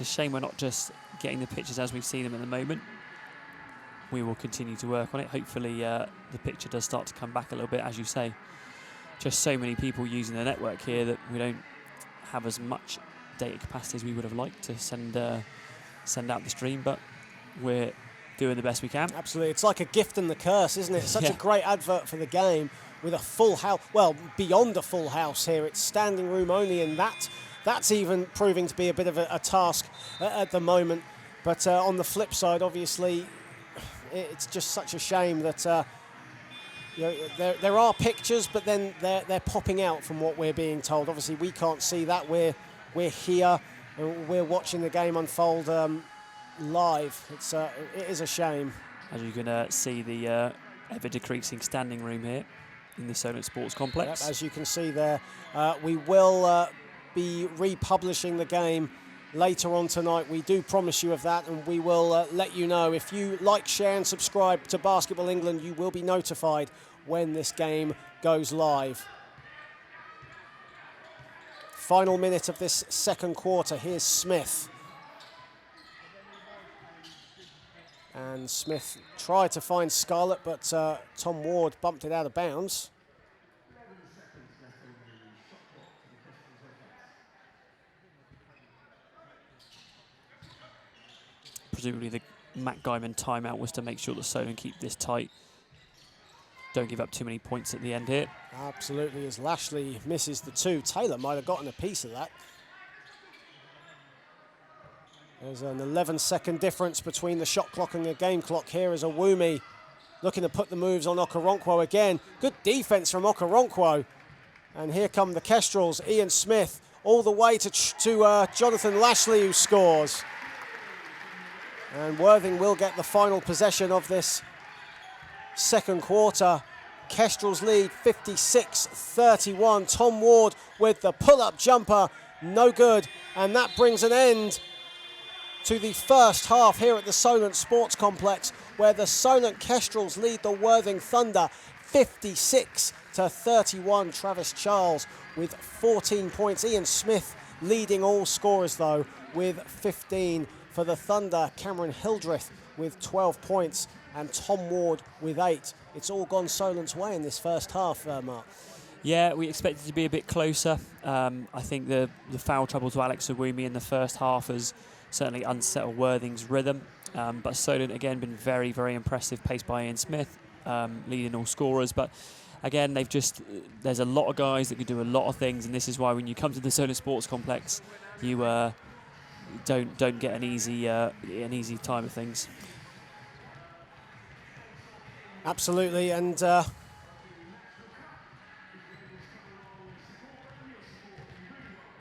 shame we're not just getting the pictures as we've seen them at the moment. We will continue to work on it. Hopefully the picture does start to come back a little bit, as you say. Just so many people using the network here that we don't have as much data capacity as we would have liked to send out the stream, but we're doing the best we can. Absolutely. It's like a gift and the curse, isn't it? It's such a great advert for the game with a full house. Well, beyond a full house here. It's standing room only, and that's even proving to be a bit of a task at the moment. But on the flip side, obviously, it's just such a shame that you know, there are pictures, but then they're popping out from what we're being told. Obviously, we can't see that. We're here, and we're watching the game unfold live. It is a shame. As you can see, the ever-decreasing standing room here in the Solent Sports Complex. Yep, as you can see there, we will be republishing the game later on tonight. We do promise you of that, and we will let you know. If you like, share and subscribe to Basketball England, you will be notified when this game goes live. Final minute of this second quarter. Here's Smith. And Smith tried to find Scarlett, but Tom Ward bumped it out of bounds. Presumably the Matt Guyman timeout was to make sure that Solent keep this tight. Don't give up too many points at the end here. Absolutely, as Lashley misses the two. Taylor might have gotten a piece of that. There's an 11-second difference between the shot clock and the game clock here as Awumi looking to put the moves on Okoronkwo again. Good defense from Okoronkwo. And here come the Kestrels. Ian Smith all the way to Jonathan Lashley, who scores. And Worthing will get the final possession of this second quarter. Kestrels lead 56-31. Tom Ward with the pull-up jumper, no good. And that brings an end to the first half here at the Solent Sports Complex, where the Solent Kestrels lead the Worthing Thunder 56-31. Travis Charles with 14 points. Ian Smith leading all scorers, though, with 15 for the Thunder. Cameron Hildreth with 12 points and Tom Ward with 8. It's all gone Solent's way in this first half, Mark. Yeah, we expected to be a bit closer. I think the foul trouble to Alex Awumi in the first half has certainly unsettled Worthing's rhythm. But Solent, again, been very, very impressive, paced by Ian Smith, leading all scorers. But again, there's a lot of guys that can do a lot of things, and this is why when you come to the Solent Sports Complex, you don't get an easy time of things. Absolutely, and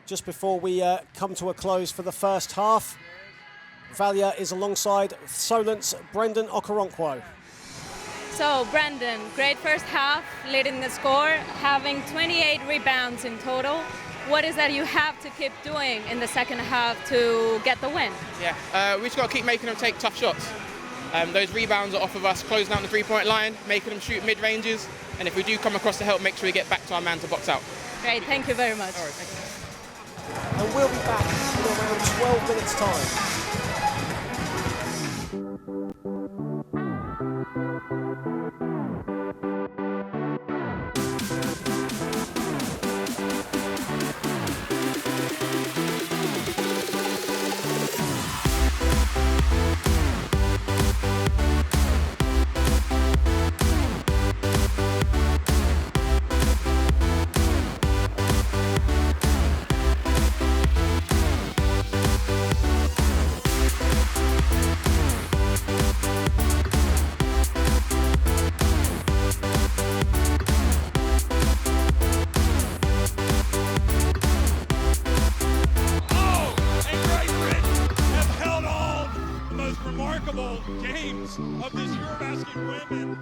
just before we come to a close for the first half, Valia is alongside Solent's Brendan Okoronkwo. So Brendan, great first half, leading the score, having 28 rebounds in total. What is that you have to keep doing in the second half to get the win? Yeah, we just got to keep making them take tough shots. Those rebounds are off of us closing out the three-point line, making them shoot mid-ranges, and if we do come across the help, make sure we get back to our man to box out. Great, thank you very much. All right, thank you. And we'll be back in around 12 minutes' time. finals of this Eurobasket Women.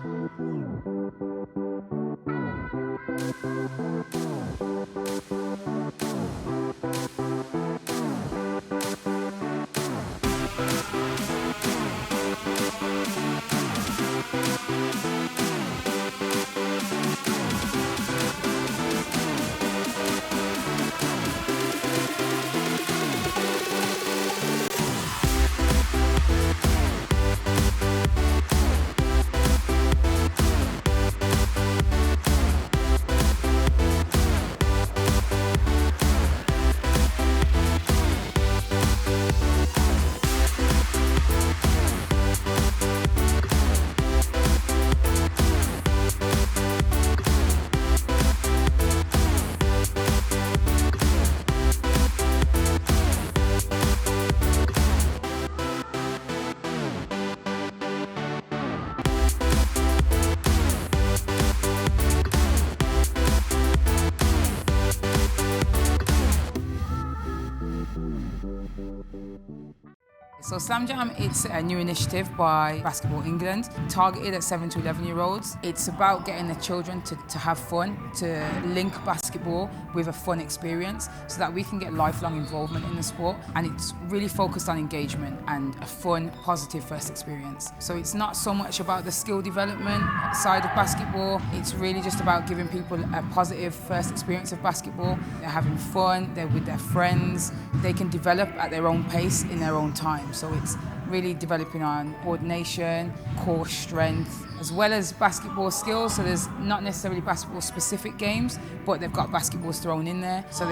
So Slam Jam, it's a new initiative by Basketball England, targeted at 7 to 11-year-olds. It's about getting the children to have fun, to link basketball with a fun experience so that we can get lifelong involvement in the sport. And it's really focused on engagement and a fun, positive first experience. So it's not so much about the skill development side of basketball. It's really just about giving people a positive first experience of basketball. They're having fun, they're with their friends, they can develop at their own pace in their own time. So it's really developing on coordination, core strength, as well as basketball skills. So there's not necessarily basketball specific games, but they've got basketballs thrown in there. So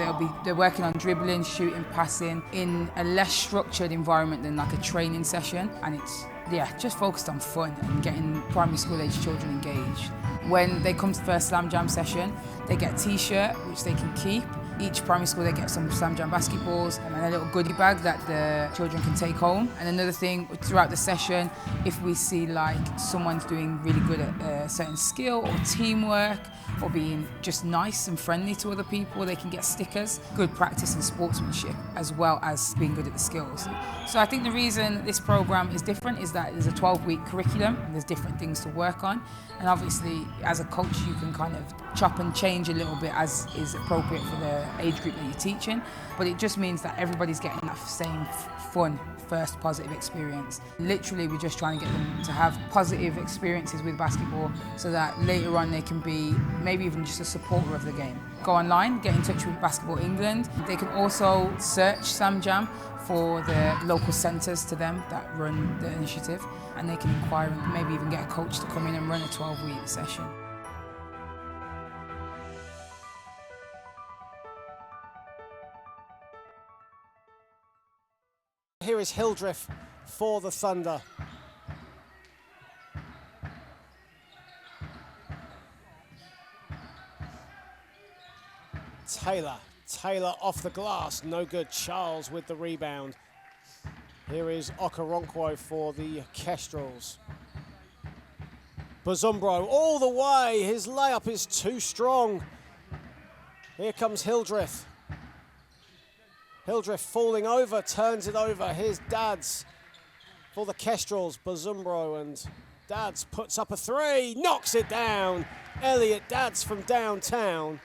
they're working on dribbling, shooting, passing in a less structured environment than like a training session. And it's just focused on fun and getting primary school age children engaged. When they come to the first Slam Jam session, they get a t-shirt which they can keep. Each primary school they get some Slam Jam basketballs and a little goodie bag that the children can take home. And another thing, throughout the session, if we see like someone's doing really good at a certain skill or teamwork or being just nice and friendly to other people, they can get stickers. Good practice and sportsmanship as well as being good at the skills. So I think the reason this program is different is that there's a 12-week curriculum and there's different things to work on. And obviously, as a coach, you can kind of chop and change a little bit as is appropriate for the age group that you're teaching. But it just means that everybody's getting that same fun, first positive experience. Literally, we're just trying to get them to have positive experiences with basketball so that later on they can be maybe even just a supporter of the game. Go online, get in touch with Basketball England. They can also search Slam Jam for the local centres to them that run the initiative, and they can inquire and maybe even get a coach to come in and run a 12-week session. Here is Hildreth for the Thunder. Taylor off the glass, no good. Charles with the rebound. Here is Okoronkwo for the Kestrels. Bazumbro all the way, his layup is too strong. Here comes Hildreth. Hildreth falling over, turns it over. Here's Dads for the Kestrels. Bazumbro and Dads puts up a three, knocks it down. Elliot Dads from downtown.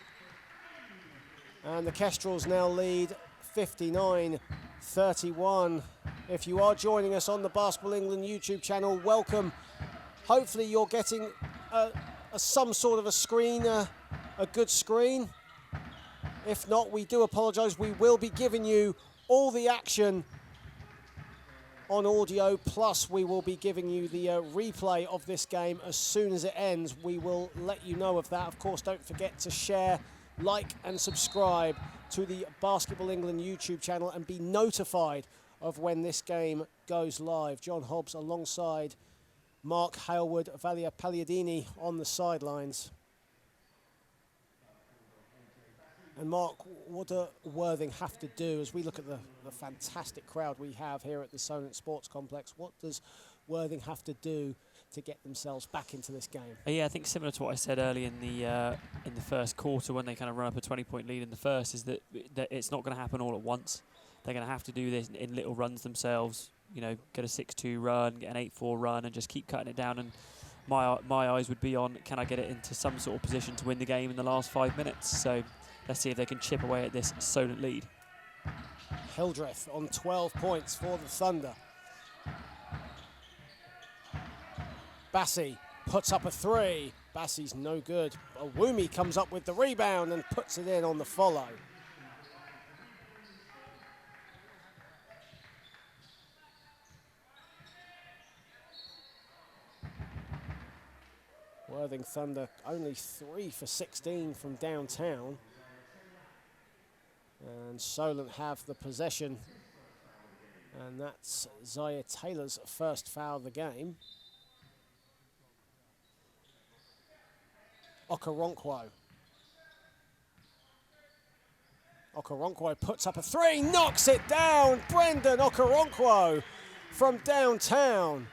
And the Kestrels now lead 59-31. If you are joining us on the Basketball England YouTube channel, welcome. Hopefully you're getting some sort of a screen, a good screen. If not, we do apologise. We will be giving you all the action on audio, plus we will be giving you the replay of this game as soon as it ends. We will let you know of that. Of course, don't forget to share, like and subscribe to the Basketball England YouTube channel and be notified of when this game goes live. John Hobbs alongside Mark Halewood, Valia Pilianidi on the sidelines. And Mark, what do Worthing have to do as we look at the fantastic crowd we have here at the Solent Sports Complex? What does Worthing have to do to get themselves back into this game? Yeah, I think similar to what I said early in the first quarter when they kind of run up a 20-point lead in the first, is that it's not going to happen all at once. They're going to have to do this in little runs themselves, you know, get a 6-2 run, get an 8-4 run, and just keep cutting it down. And my eyes would be on, can I get it into some sort of position to win the game in the last 5 minutes? So let's see if they can chip away at this Solent lead. Hildreth on 12 points for the Thunder. Bassi puts up a 3. Bassi's no good. Awumi comes up with the rebound and puts it in on the follow. Worthing Thunder only 3 for 16 from downtown. And Solent have the possession. And that's Zaire Taylor's first foul of the game. Okoronkwo. Okoronkwo puts up a 3, knocks it down. Brendan Okoronkwo from downtown.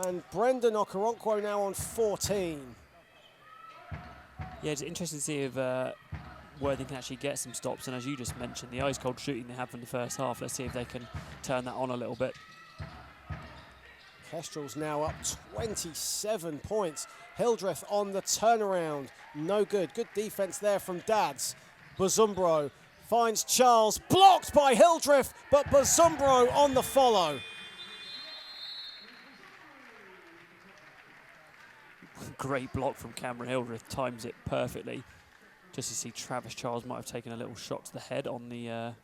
And Brendan Okoronkwo now on 14. Yeah, it's interesting to see if Worthing can actually get some stops. And as you just mentioned, the ice-cold shooting they had from the first half, let's see if they can turn that on a little bit. Kestrels now up 27 points. Hildreth on the turnaround. No good. Good defense there from Dads. Bazumbro finds Charles. Blocked by Hildreth, but Bazumbro on the follow. Great block from Cameron Hildreth. Times it perfectly. Just to see Travis Charles might have taken a little shot to the head on the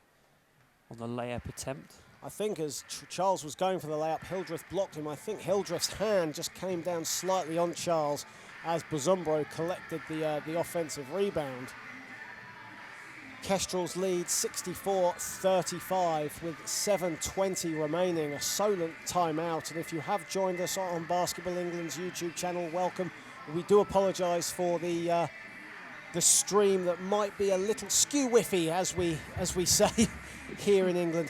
layup attempt. I think as Charles was going for the layup, Hildreth blocked him. I think Hildreth's hand just came down slightly on Charles as Bazumbro collected the offensive rebound. Kestrels lead 64-35 with 7:20 remaining. A Solent timeout. And if you have joined us on Basketball England's YouTube channel, welcome. We do apologise for the stream that might be a little skew-whiffy, as we say here in England.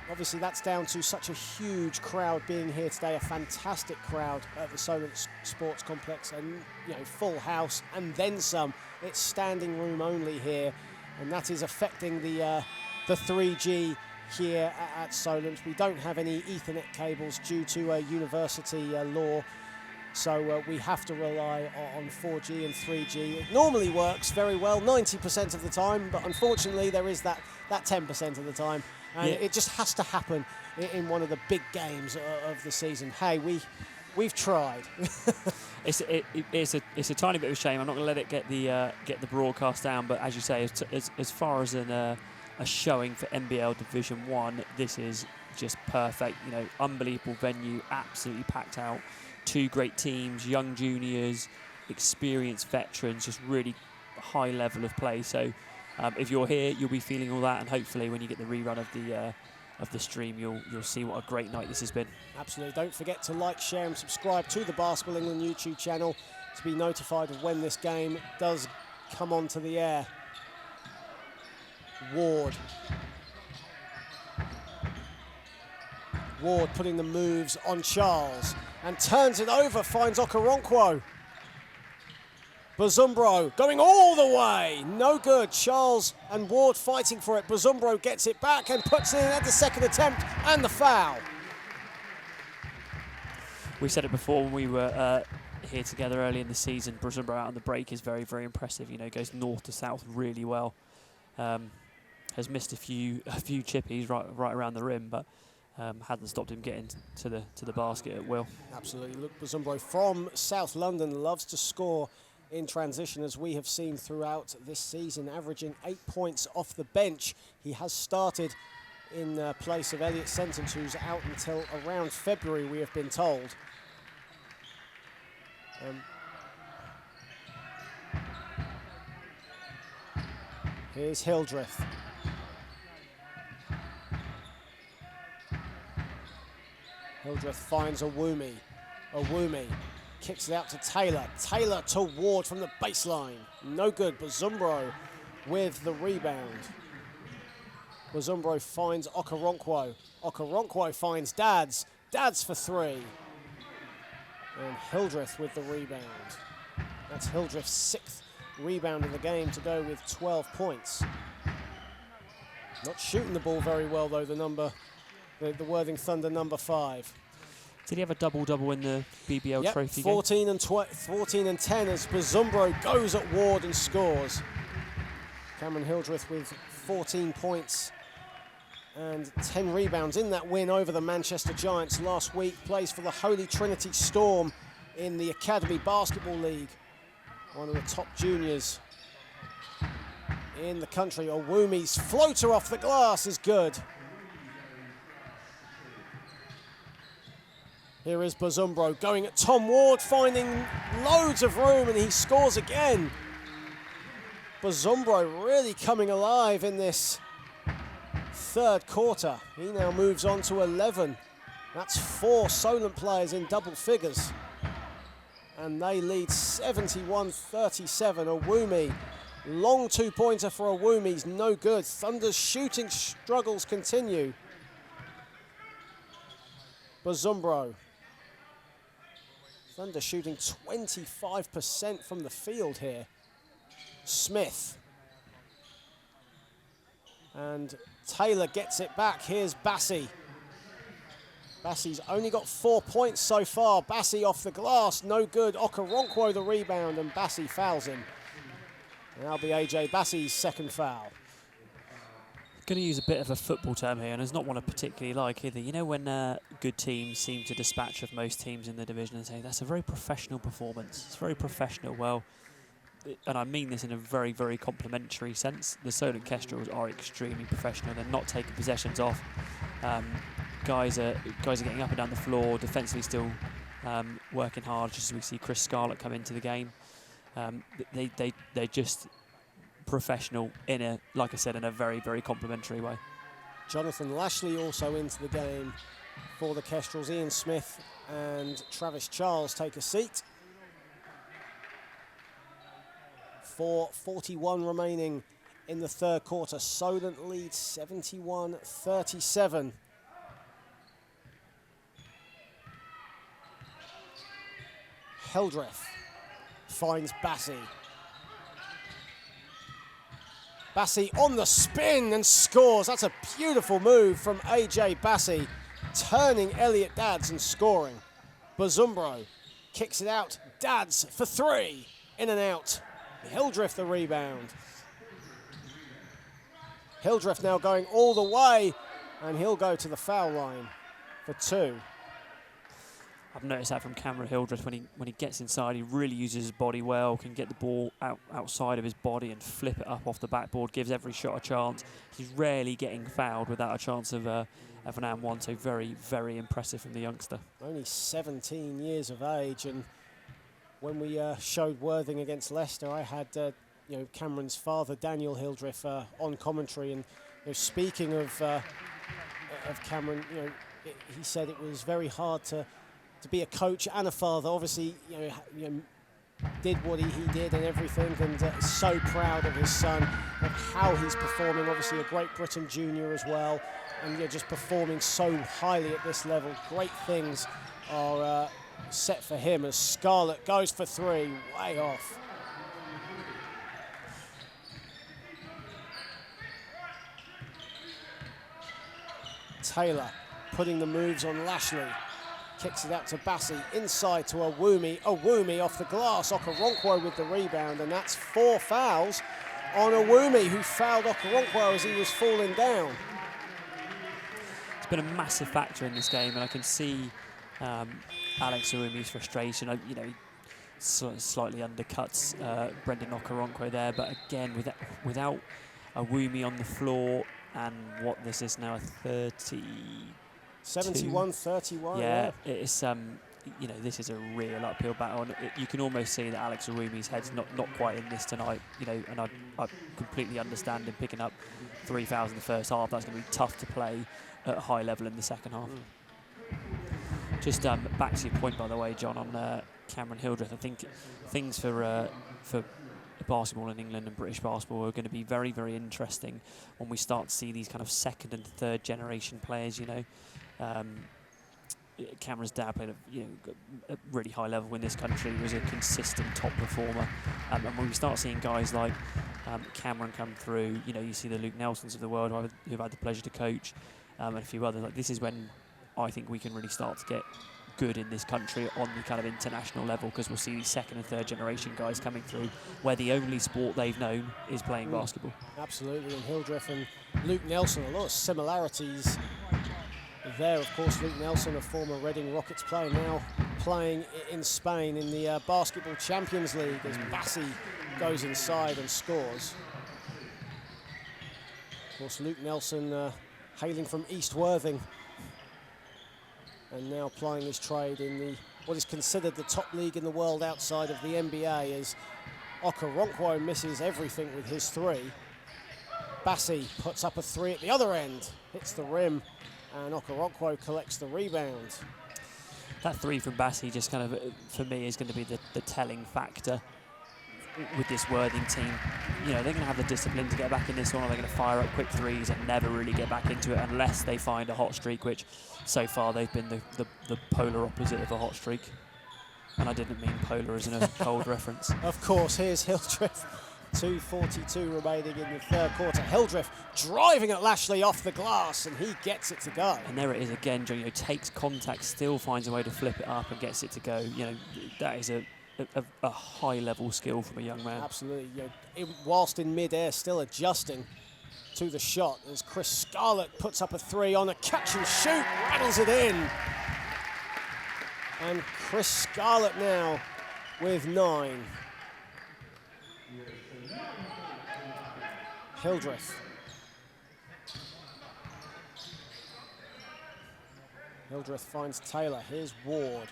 Obviously, that's down to such a huge crowd being here today, a fantastic crowd at the Solent Sports Complex, and full house and then some. It's standing room only here, and that is affecting the 3G here at Solent. We don't have any Ethernet cables due to university law, so we have to rely on 4G and 3G. It normally works very well 90% of the time, but unfortunately there is that 10% of the time. And it just has to happen in one of the big games of the season. Hey, we've tried. It's a tiny bit of a shame. I'm not going to let it get the broadcast down. But as you say, as far as a showing for NBL Division 1, this is just perfect. Unbelievable venue, absolutely packed out. 2 great teams, young juniors, experienced veterans, just really high level of play. So. If you're here, you'll be feeling all that, and hopefully when you get the rerun of the stream, you'll see what a great night this has been. Absolutely. Don't forget to like, share and subscribe to the Basketball England YouTube channel to be notified of when this game does come onto the air. Ward putting the moves on Charles and turns it over, finds Okoronkwo. Bazumbro going all the way. No good. Charles and Ward fighting for it. Bazumbro gets it back and puts it in at the second attempt, and the foul. We said it before when we were here together early in the season. Bazumbro out on the break is very, very impressive. Goes north to south really well. Has missed a few chippies right around the rim, but hadn't stopped him getting to the basket at will. Absolutely. Look, Bazumbro from South London loves to score in transition, as we have seen throughout this season, averaging 8 points off the bench. He has started in place of Elliot Sentence, who's out until around February, we have been told. Here's Hildreth. Hildreth finds Awumi. Awumi kicks it out to Taylor. Taylor to Ward from the baseline. No good. Bazumbro with the rebound. Bazumbro finds Okoronkwo. Okoronkwo finds Dads. Dads for 3. And Hildreth with the rebound. That's Hildreth's 6th rebound in the game to go with 12 points. Not shooting the ball very well, though, the number the Worthing Thunder number 5. Did he have a double-double in the BBL Yep, trophy 14 and 14 and 10 as Bazumbro goes at Ward and scores. Cameron Hildreth with 14 points and 10 rebounds in that win over the Manchester Giants last week. Plays for the Holy Trinity Storm in the Academy Basketball League, one of the top juniors in the country. Owumi's floater off the glass is good. Here is Bazumbro going at Tom Ward, finding loads of room, and he scores again. Bazumbro really coming alive in this third quarter. He now moves on to 11. That's 4 Solent players in double figures. And they lead 71-37. Owumi, long two-pointer for Owumi's no good. Thunder's shooting struggles continue. Bazumbro. Thunder shooting 25% from the field here. Smith. And Taylor gets it back. Here's Bassi. Bassi's only got 4 points so far. Bassi off the glass, no good. Okoronkwo the rebound, and Bassi fouls him. And that'll be AJ Bassi's second foul. Going to use a bit of a football term here, and it's not one I particularly like either. You know when good teams seem to dispatch of most teams in the division and say, that's a very professional performance. It's very professional. Well, and I mean this in a very, very complimentary sense, the Solent Kestrels are extremely professional. They're not taking possessions off. Guys are getting up and down the floor, defensively still working hard, just as we see Chris Scarlett come into the game. They're just professional in a, like I said, in a very, very complimentary way. Jonathan Lashley also into the game for the Kestrels. Ian Smith and Travis Charles take a seat. 4:41 remaining in the third quarter. Solent leads 71-37. Hildreth finds Bassi. Bassi on the spin and scores. That's a beautiful move from AJ Bassi, turning Elliot Dadds and scoring. Bazumbro kicks it out. Dadds for 3. In and out. Hildreth the rebound. Hildreth now going all the way, and he'll go to the foul line for 2. I've noticed that from Cameron Hildreth when he gets inside, he really uses his body well, can get the ball outside of his body and flip it up off the backboard, gives every shot a chance. He's rarely getting fouled without a chance of an and one, so very, very impressive from the youngster. Only 17 years of age, and when we showed Worthing against Leicester, I had Cameron's father, Daniel Hildreth, on commentary, and speaking of Cameron, he said it was very hard to be a coach and a father. Obviously, did what he did and everything, and so proud of his son, of how he's performing. Obviously, a Great Britain junior as well, and just performing so highly at this level. Great things are set for him as Scarlett goes for 3, way off. Taylor putting the moves on Lashley. Kicks it out to Bassi, inside to Owumi. Owumi off the glass. Okoronkwo with the rebound, and that's 4 fouls on Owumi, who fouled Okoronkwo as he was falling down. It's been a massive factor in this game, and I can see Alex Owumi's frustration. He slightly undercuts Brendan Okoronkwo there, but again, without Owumi on the floor, and what this is now, a 71-31. Yeah, it's this is a real uphill battle, and you can almost see that Alex Owumi's head's not quite in this tonight. And I completely understand him picking up 3 fouls in the first half. That's going to be tough to play at a high level in the second half. Just back to your point, by the way, John, on Cameron Hildreth. I think things for basketball in England and British basketball are going to be very, very interesting when we start to see these kind of second and third generation players. Cameron's dad played at a really high level in this country. He was a consistent top performer, and when we start seeing guys like Cameron come through, you see the Luke Nelsons of the world who've had the pleasure to coach. and a few others. Like, this is when I think we can really start to get good in this country on the kind of international level, because we'll see these second and third generation guys coming through where the only sport they've known is playing basketball. Absolutely, and Hildreth and Luke Nelson, a lot of similarities there. Of course, Luke Nelson, a former Reading Rockets player, now playing in Spain in the Basketball Champions League as Bassi goes inside and scores. Of course, Luke Nelson hailing from East Worthing, and now plying his trade in what is considered the top league in the world outside of the NBA, as Okoronkwo misses everything with his three. Bassi puts up a three at the other end, hits the rim, and Okoronkwo collects the rebound. That three from Bassi just kind of, for me, is going to be the telling factor with this Worthing team. You know, they're going to have the discipline to get back in this one, or they're going to fire up quick threes and never really get back into it unless they find a hot streak, which so far they've been the polar opposite of a hot streak. And I didn't mean polar as in a cold reference. Of course, here's Hildreth. 2:42 remaining in the third quarter. Hildreth driving at Lashley off the glass, and he gets it to go. And there it is again, John, you know, takes contact, still finds a way to flip it up and gets it to go. You know, that is a high-level skill from a young man. Absolutely. You know, whilst in mid-air, still adjusting to the shot, as Chris Scarlett puts up a three on a catch and shoot, rattles it in. And Chris Scarlett now with 9. Hildreth. Hildreth finds Taylor. Here's Ward.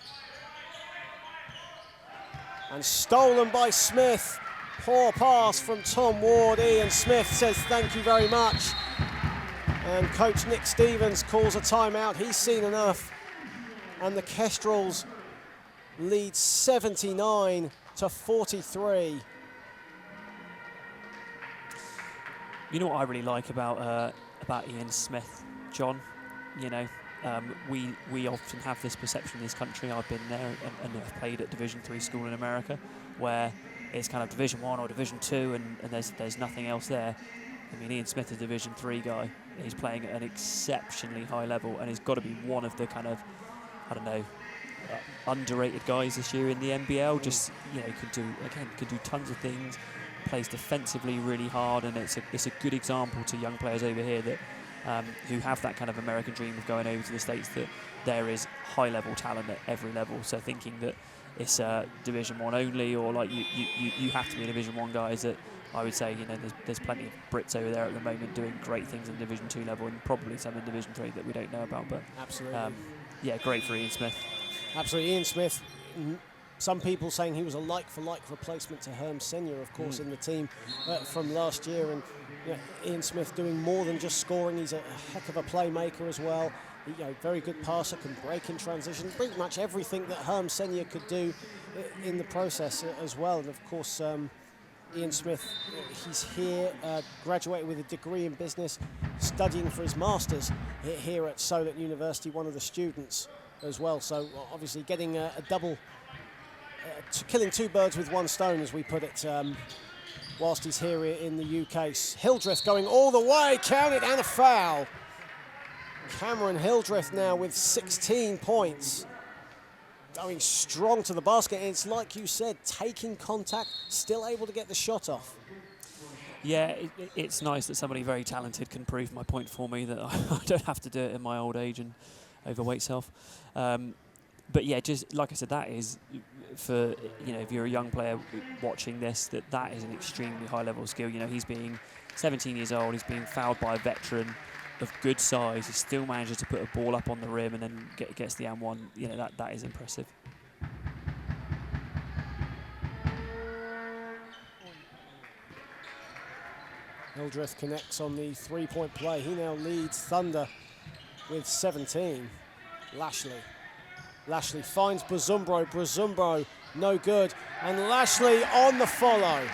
And stolen by Smith. Poor pass from Tom Ward. Ian Smith says thank you very much. And coach Nick Stevens calls a timeout. He's seen enough. And the Kestrels lead 79-43. You know what I really like about Ian Smith, John? You know, we often have this perception in this country. I've been there and have played at Division 3 school in America, where it's kind of Division 1 or Division 2, and there's nothing else there. I mean, Ian Smith is a Division 3 guy. He's playing at an exceptionally high level, and he's got to be one of the kind of, I don't know, underrated guys this year in the NBL. Just, you know, can do tons of things. Plays defensively really hard, and it's a good example to young players over here that who have that kind of American dream of going over to the States, that there is high level talent at every level. So thinking that it's Division 1 only, or like you have to be a Division 1 guy, is that I would say, you know, there's plenty of Brits over there at the moment doing great things in Division 2 level, and probably some in Division 3 that we don't know about. But absolutely, yeah, great for Ian Smith. Absolutely, Ian Smith. Some people saying he was a like-for-like replacement to Herm Senior, of course, in the team from last year. And you know, Ian Smith doing more than just scoring. He's a heck of a playmaker as well. You know, very good passer, can break in transition. Pretty much everything that Herm Senior could do in the process as well. And of course, Ian Smith, he's here, graduated with a degree in business, studying for his masters here at Solent University, one of the students as well. So obviously getting a double. Killing two birds with one stone, as we put it, whilst he's here in the UK. Hildreth going all the way, count it, and a foul. Cameron Hildreth now with 16 points. Going strong to the basket, and it's like you said, taking contact, still able to get the shot off. Yeah, it's nice that somebody very talented can prove my point for me, that I don't have to do it in my old age and overweight self. But yeah, just like I said, that is, for, you know, if you're a young player watching this, that is an extremely high level skill. You know, he's being 17 years old, he's being fouled by a veteran of good size. He still manages to put a ball up on the rim and then gets the and-1. You know, that is impressive. Hildreth connects on the three-point play. He now leads Thunder with 17. Lashley finds Brazumbro. Brazumbro, no good. And Lashley on the follow. Do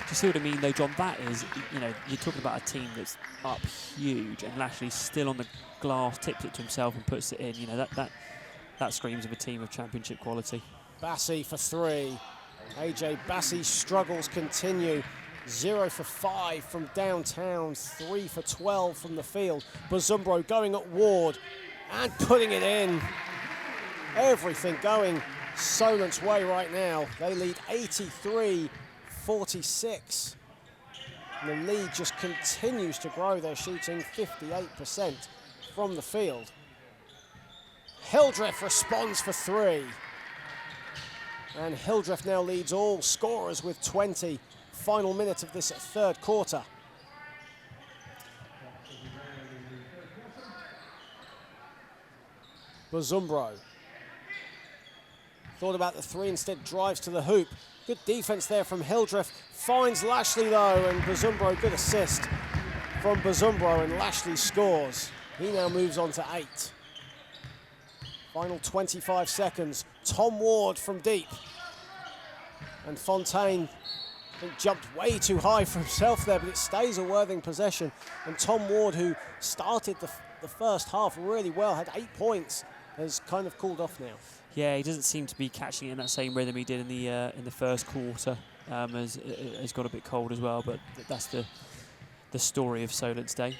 you see what I mean, though, John? That is, you know, you're talking about a team that's up huge, and Lashley's still on the glass, tips it to himself and puts it in. You know, that screams of a team of championship quality. Bassi for three. AJ Bassi's struggles continue 0 for 5 from downtown, 3 for 12 from the field. Bazumbro going at Ward and putting it in. Everything going Solent's way right now. They lead 83-46. And the lead just continues to grow. They're shooting 58% from the field. Hildreth responds for 3. And Hildreth now leads all scorers with 20. Final minute of this third quarter. Bazumbro thought about the 3, instead drives to the hoop. Good defense there from Hildreth. Finds Lashley though, and Bazumbro, good assist from Bazumbro, and Lashley scores. He now moves on to 8. Final 25 seconds. Tom Ward from deep. And Fontaine, I think, jumped way too high for himself there, but it stays a Worthing possession. And Tom Ward, who started the first half really well, had 8 points, has kind of cooled off now. Yeah, he doesn't seem to be catching it in that same rhythm he did in the first quarter. Has got a bit cold as well, but that's the story of Solent's day.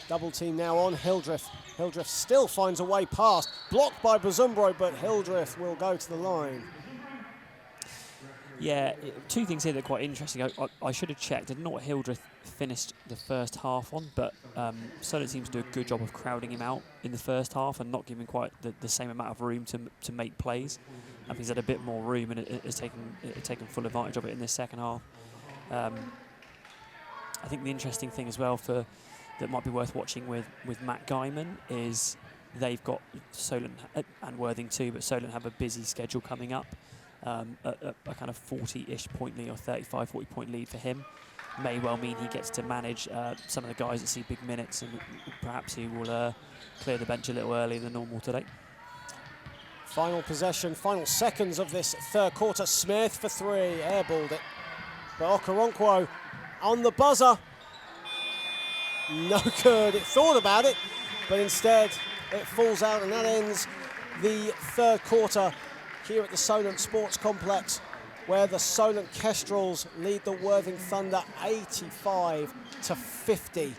Double team now on Hildreth. Hildreth still finds a way past, blocked by Bazumbro, but Hildreth will go to the line. Yeah, 2 things here that are quite interesting. I should have checked. I don't know what Hildreth finished the first half on, but Solent seems to do a good job of crowding him out in the first half and not giving quite the same amount of room to make plays. I think he's had a bit more room and it has taken full advantage of it in this second half. I think the interesting thing as well that might be worth watching with Matt Guyman is they've got Solent and Worthing too, but Solent have a busy schedule coming up. A kind of 40-ish point lead or 35, 40 point lead for him may well mean he gets to manage some of the guys that see big minutes, and perhaps he will clear the bench a little earlier than normal today. Final possession, final seconds of this third quarter. Smith for 3, airballed it. But Okoronkwo on the buzzer. No good. It thought about it, but instead it falls out, and that ends the third quarter here at the Solent Sports Complex, where the Solent Kestrels lead the Worthing Thunder 85-50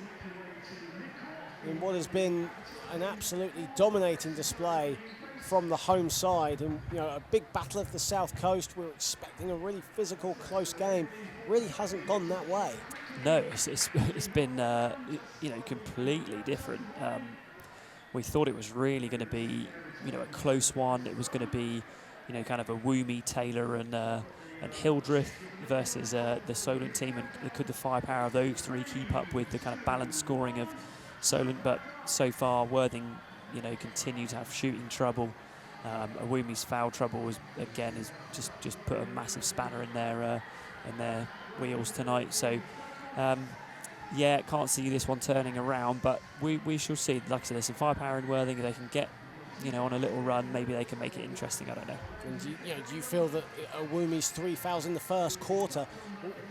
in what has been an absolutely dominating display from the home side. And a big battle of the South Coast. We were expecting a really physical, close game. Really hasn't gone that way. No, it's been completely different. We thought it was really going to be a close one. It was going to be kind of a Woomy, Taylor and Hildreth versus the Solent team, and could the firepower of those 3 keep up with the kind of balanced scoring of Solent? But so far Worthing continue to have shooting trouble. Awumi's foul trouble has just put a massive spanner in their wheels tonight. So can't see this one turning around, but we shall see. Like I said, there's some firepower in Worthing. If they can get on a little run, maybe they can make it interesting. I don't know. And do you feel that Awumi's 3 fouls in the first quarter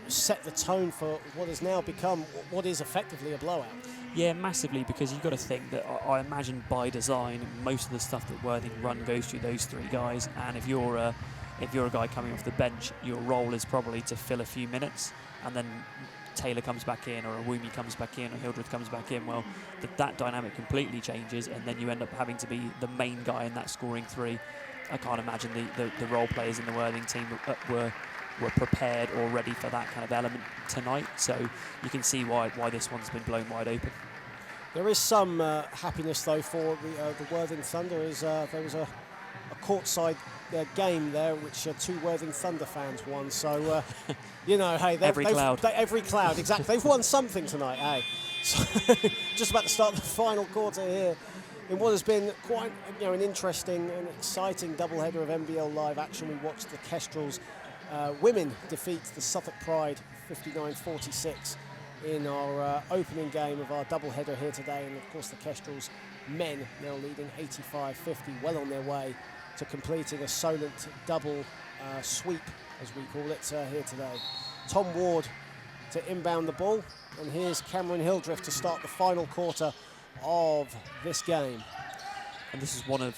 set the tone for what has now become what is effectively a blowout? Yeah, massively, because you've got to think that I imagine by design most of the stuff that Worthing run goes through those 3 guys, and if you're a guy coming off the bench, your role is probably to fill a few minutes, and then Taylor comes back in, or Awumi comes back in, or Hildreth comes back in. Well, that dynamic completely changes, and then you end up having to be the main guy in that scoring 3. I can't imagine the role players in the Worthing team were prepared or ready for that kind of element tonight. So you can see why this one's been blown wide open. There is some happiness though for the Worthing Thunder, as there was a courtside game there which 2 Worthing Thunder fans won. So hey, every cloud, exactly. They've won something tonight, hey. So just about to start the final quarter here in what has been quite an interesting and exciting doubleheader of NBL Live action. We watched the Kestrels women defeat the Suffolk Pride 59-46 in our opening game of our doubleheader here today, and of course the Kestrels men now leading 85-50, well on their way to completing a Solent double sweep, as we call it, here today. Tom Ward to inbound the ball, and here's Cameron Hildreth to start the final quarter of this game. And this is one of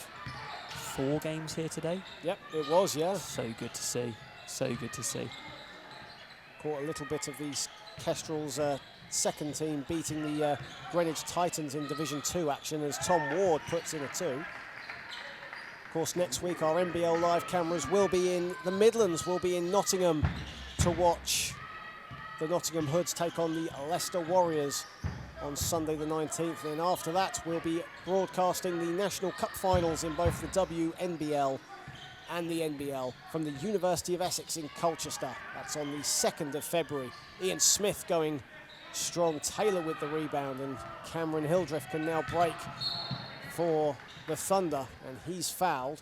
4 games here today. Yep, it was, yeah. So good to see. So good to see. Caught a little bit of these Kestrels second team beating the Greenwich Titans in Division 2 action as Tom Ward puts in a 2. Of course, next week our NBL live cameras will be in the Midlands, will be in Nottingham to watch the Nottingham Hoods take on the Leicester Warriors on Sunday the 19th. And after that, we'll be broadcasting the National Cup finals in both the WNBL and the NBL from the University of Essex in Colchester. That's on the 2nd of February. Ian Smith going strong, Taylor with the rebound, and Cameron Hildreth can now break for the Thunder, and he's fouled.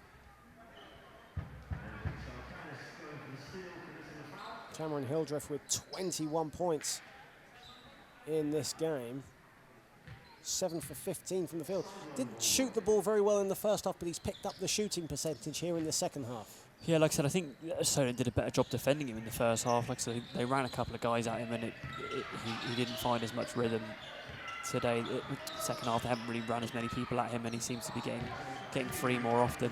Cameron Hildreth with 21 points in this game. 7 for 15 from the field. Didn't shoot the ball very well in the first half, but he's picked up the shooting percentage here in the second half. Yeah, like I said, I think Solent did a better job defending him in the first half. Like I said, they ran a couple of guys at him, and he didn't find as much rhythm today. Second half, they haven't really run as many people at him, and he seems to be getting free more often.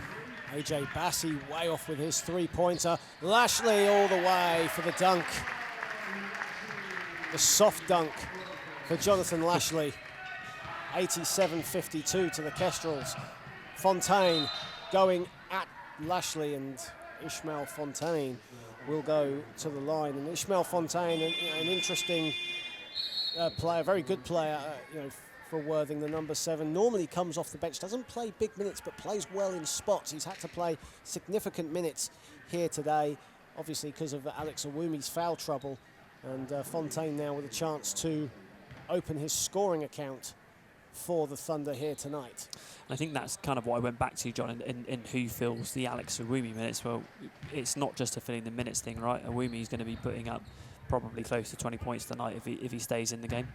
AJ Bassey way off with his three-pointer. Lashley all the way for the dunk. The soft dunk for Jonathan Lashley. 87-52 to the Kestrels. Fontaine going at Lashley, and Ishmael Fontaine will go to the line. And Ishmael Fontaine, an interesting player, very good player, for Worthing, the number 7. Normally comes off the bench, doesn't play big minutes, but plays well in spots. He's had to play significant minutes here today, obviously because of Alex Awumi's foul trouble. And Fontaine now with a chance to open his scoring account for the Thunder here tonight. I think that's kind of what I went back to, John, in who fills the Alex Awumi minutes. Well, it's not just a filling the minutes thing, right? Awumi's going to be putting up probably close to 20 points tonight if he stays in the game.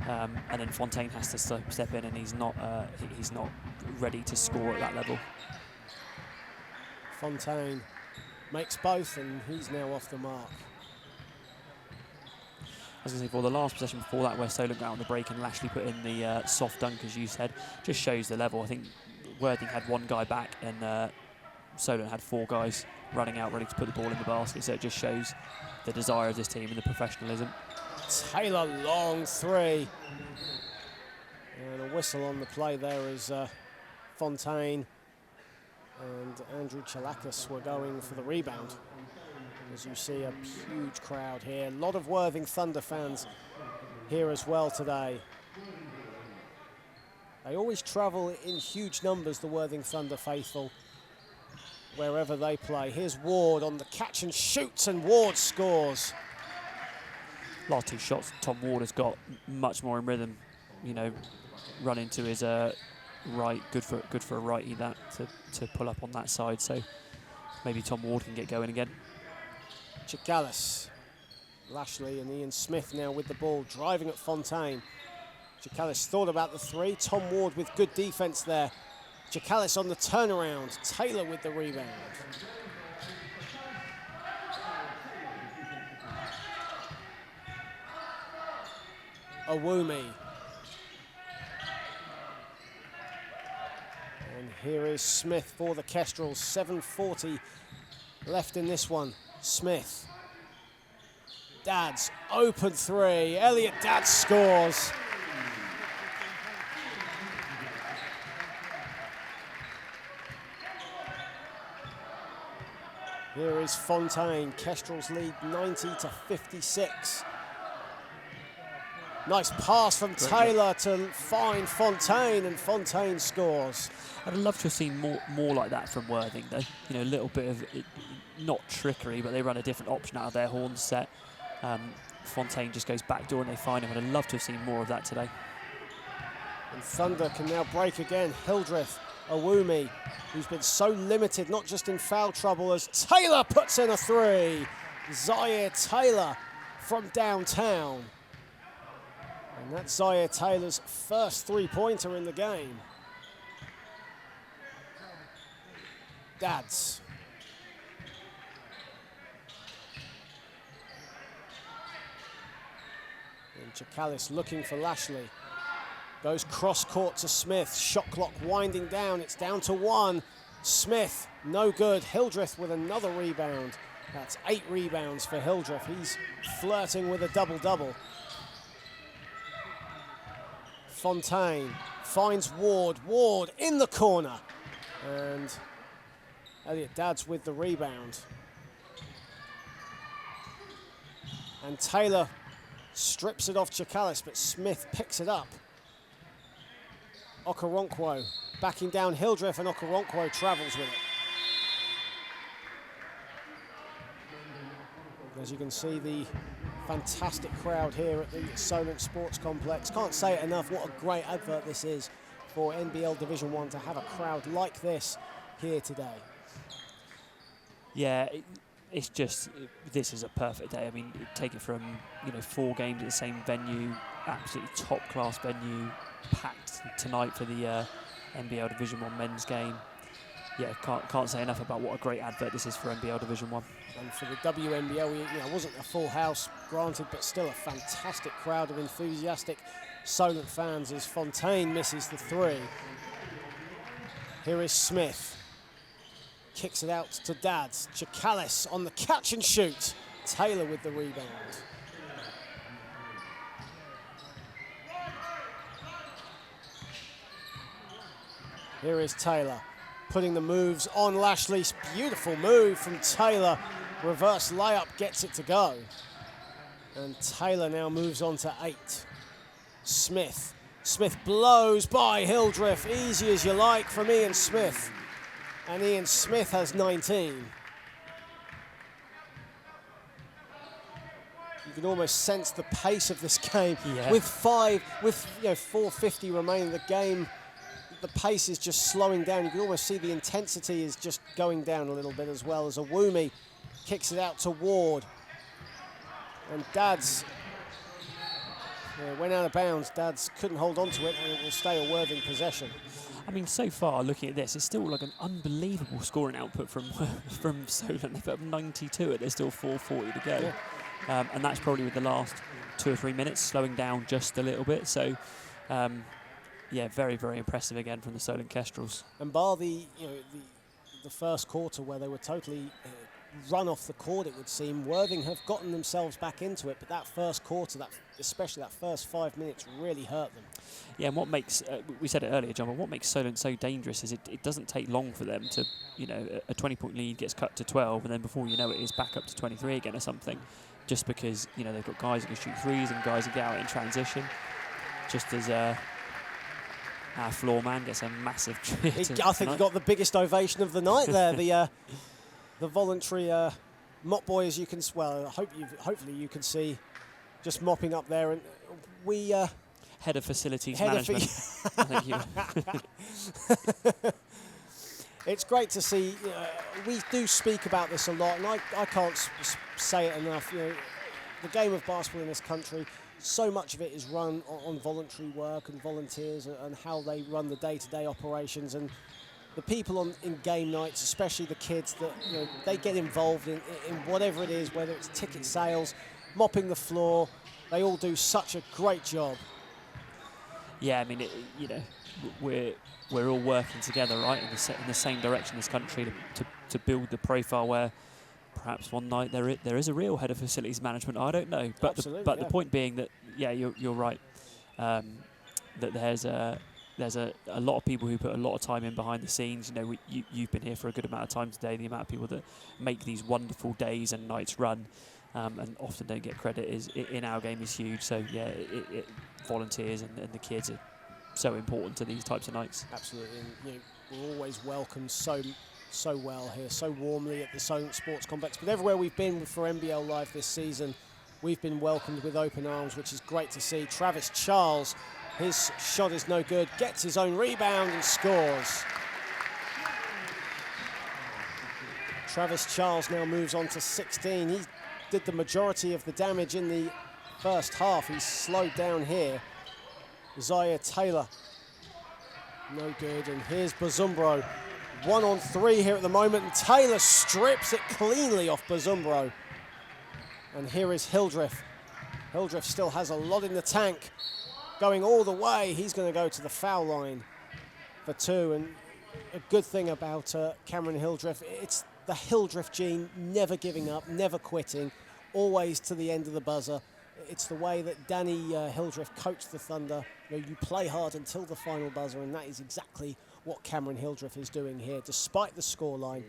And then Fontaine has to step in, and he's not ready to score at that level. Fontaine makes both, and he's now off the mark. I was going to say, for the last possession before that, where Solent got on the break and Lashley put in the soft dunk, as you said, just shows the level. I think Worthing had one guy back, and Solent had 4 guys running out ready to put the ball in the basket. So it just shows the desire of this team and the professionalism. Taylor, long 3. And a whistle on the play there as Fontaine and Andrew Chalakis were going for the rebound. As you see, a huge crowd here. A lot of Worthing Thunder fans here as well today. They always travel in huge numbers, the Worthing Thunder faithful, wherever they play. Here's Ward on the catch and shoots, and Ward scores. Last 2 shots, Tom Ward has got much more in rhythm. Run into his right, good for a righty that to pull up on that side. So maybe Tom Ward can get going again. Chikalis, Lashley and Ian Smith now with the ball, driving at Fontaine. Chikalis thought about the 3. Tom Ward with good defense there. Chikalis on the turnaround. Taylor with the rebound. Awumi. And here is Smith for the Kestrels. 7:40 left in this one. Smith. Dad's open 3. Elliot Dad's scores. Here is Fontaine. Kestrels lead 90-56. Nice pass from Taylor to find Fontaine, and Fontaine scores. I'd love to have seen more like that from Worthing, though. A little bit of, not trickery, but they run a different option out of their horn set. Fontaine just goes backdoor and they find him. I'd love to have seen more of that today. And Thunder can now break again. Hildreth, Awumi, who's been so limited, not just in foul trouble, as Taylor puts in a 3. Zaire Taylor from downtown. And that's Zaire Taylor's first 3-pointer in the game. Dads. And Chikalis looking for Lashley. Goes cross-court to Smith. Shot clock winding down. It's down to 1. Smith, no good. Hildreth with another rebound. That's 8 rebounds for Hildreth. He's flirting with a double-double. Fontaine finds Ward. Ward in the corner. And Elliot Dad's with the rebound. And Taylor strips it off Chikalis, but Smith picks it up. Okoronkwo backing down Hildreth, and Okoronkwo travels with it. As you can see, the fantastic crowd here at the Solent Sports Complex. Can't say it enough, what a great advert this is for NBL Division 1 to have a crowd like this here today. Yeah, it's just, this is a perfect day. I mean, take it from, 4 games at the same venue, absolutely top-class venue, packed tonight for the NBL Division 1 men's game. Yeah, can't say enough about what a great advert this is for NBL Division 1. And for the WNBL, it wasn't a full house, granted, but still a fantastic crowd of enthusiastic Solent fans as Fontaine misses the 3. Here is Smith. Kicks it out to Dads. Chikalis on the catch and shoot. Taylor with the rebound. Here is Taylor putting the moves on Lashley. Beautiful move from Taylor. Reverse layup gets it to go. And Taylor now moves on to 8. Smith. Smith blows by Hildreth. Easy as you like from Ian Smith. And Ian Smith has 19. You can almost sense the pace of this game. Yeah. With 4:50 remaining in the game, the pace is just slowing down. You can almost see the intensity is just going down a little bit as well, as Awumi kicks it out to Ward. And Dads went out of bounds. Dads couldn't hold on to it, and it will stay a Worthing possession. I mean, so far, looking at this, it's still like an unbelievable scoring output from Solent. They put up 92 it. There's still 4:40 to go. Yeah. And that's probably with the last 2 or 3 minutes slowing down just a little bit. So, yeah, very, very impressive again from the Solent Kestrels. And bar the first quarter where they were totally run off the court, it would seem, Worthing have gotten themselves back into it, but that first quarter, especially that first 5 minutes, really hurt them. Yeah, and what makes, we said it earlier, John, but what makes Solent so dangerous is it doesn't take long for them to, a 20-point lead gets cut to 12, and then before you know it, it's back up to 23 again or something, just because, they've got guys who can shoot threes and guys who get out in transition, just as our floor man gets a massive cheer. I think he got the biggest ovation of the night there, the voluntary mop boy, as you can, hopefully you can see, just mopping up there, and we head of facilities management. Thank you. It's great to see. We do speak about this a lot, and I can't say it enough. The game of basketball in this country, so much of it is run on voluntary work and volunteers and how they run the day-to-day operations, and the people in game nights, especially the kids, that they get involved in whatever it is, whether it's ticket sales, mopping the floor. They all do such a great job. Yeah, I mean, we're all working together, right, in the same direction in this country to build the profile where perhaps one night there is a real head of facilities management. I don't know, but the point being that you're right, that there's a lot of people who put a lot of time in behind the scenes. You've been here for a good amount of time today. The amount of people that make these wonderful days and nights run, and often don't get credit in our game is huge. So yeah, volunteers and the kids are so important to these types of nights. Absolutely, and we're always welcomed so well here, so warmly at the Solent Sports Complex. But everywhere we've been for NBL Live this season, we've been welcomed with open arms, which is great to see. Travis Charles, his shot is no good, gets his own rebound and scores. Travis Charles now moves on to 16. He did the majority of the damage in the first half. He's slowed down here. Zaire Taylor, no good. And here's Bazumbro. 1-on-3 here at the moment, and Taylor strips it cleanly off Bazumbro. And here is Hildreth. Hildreth still has a lot in the tank. Going all the way, he's going to go to the foul line for 2. And a good thing about Cameron Hildreth, it's the Hildreth gene, never giving up, never quitting, always to the end of the buzzer. It's the way that Danny Hildreth coached the Thunder. You know, you play hard until the final buzzer, and that is exactly what Cameron Hildreth is doing here. Despite the scoreline,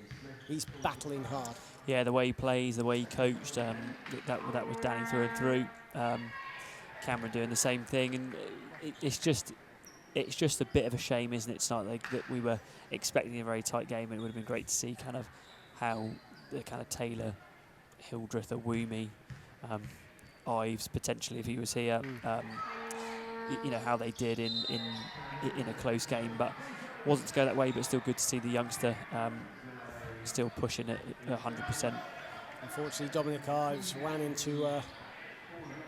he's battling hard. Yeah, the way he plays, the way he coached, that was Danny through and through. Cameron doing the same thing, and it's just a bit of a shame, isn't it? It's not like that we were expecting a very tight game, and it would have been great to see kind of how the kind of Taylor, Hildreth, Awumi, Ives potentially if he was here, you know, how they did in a close game, but wasn't to go that way. But still good to see the youngster still pushing it 100%. Unfortunately, Dominic Ives ran into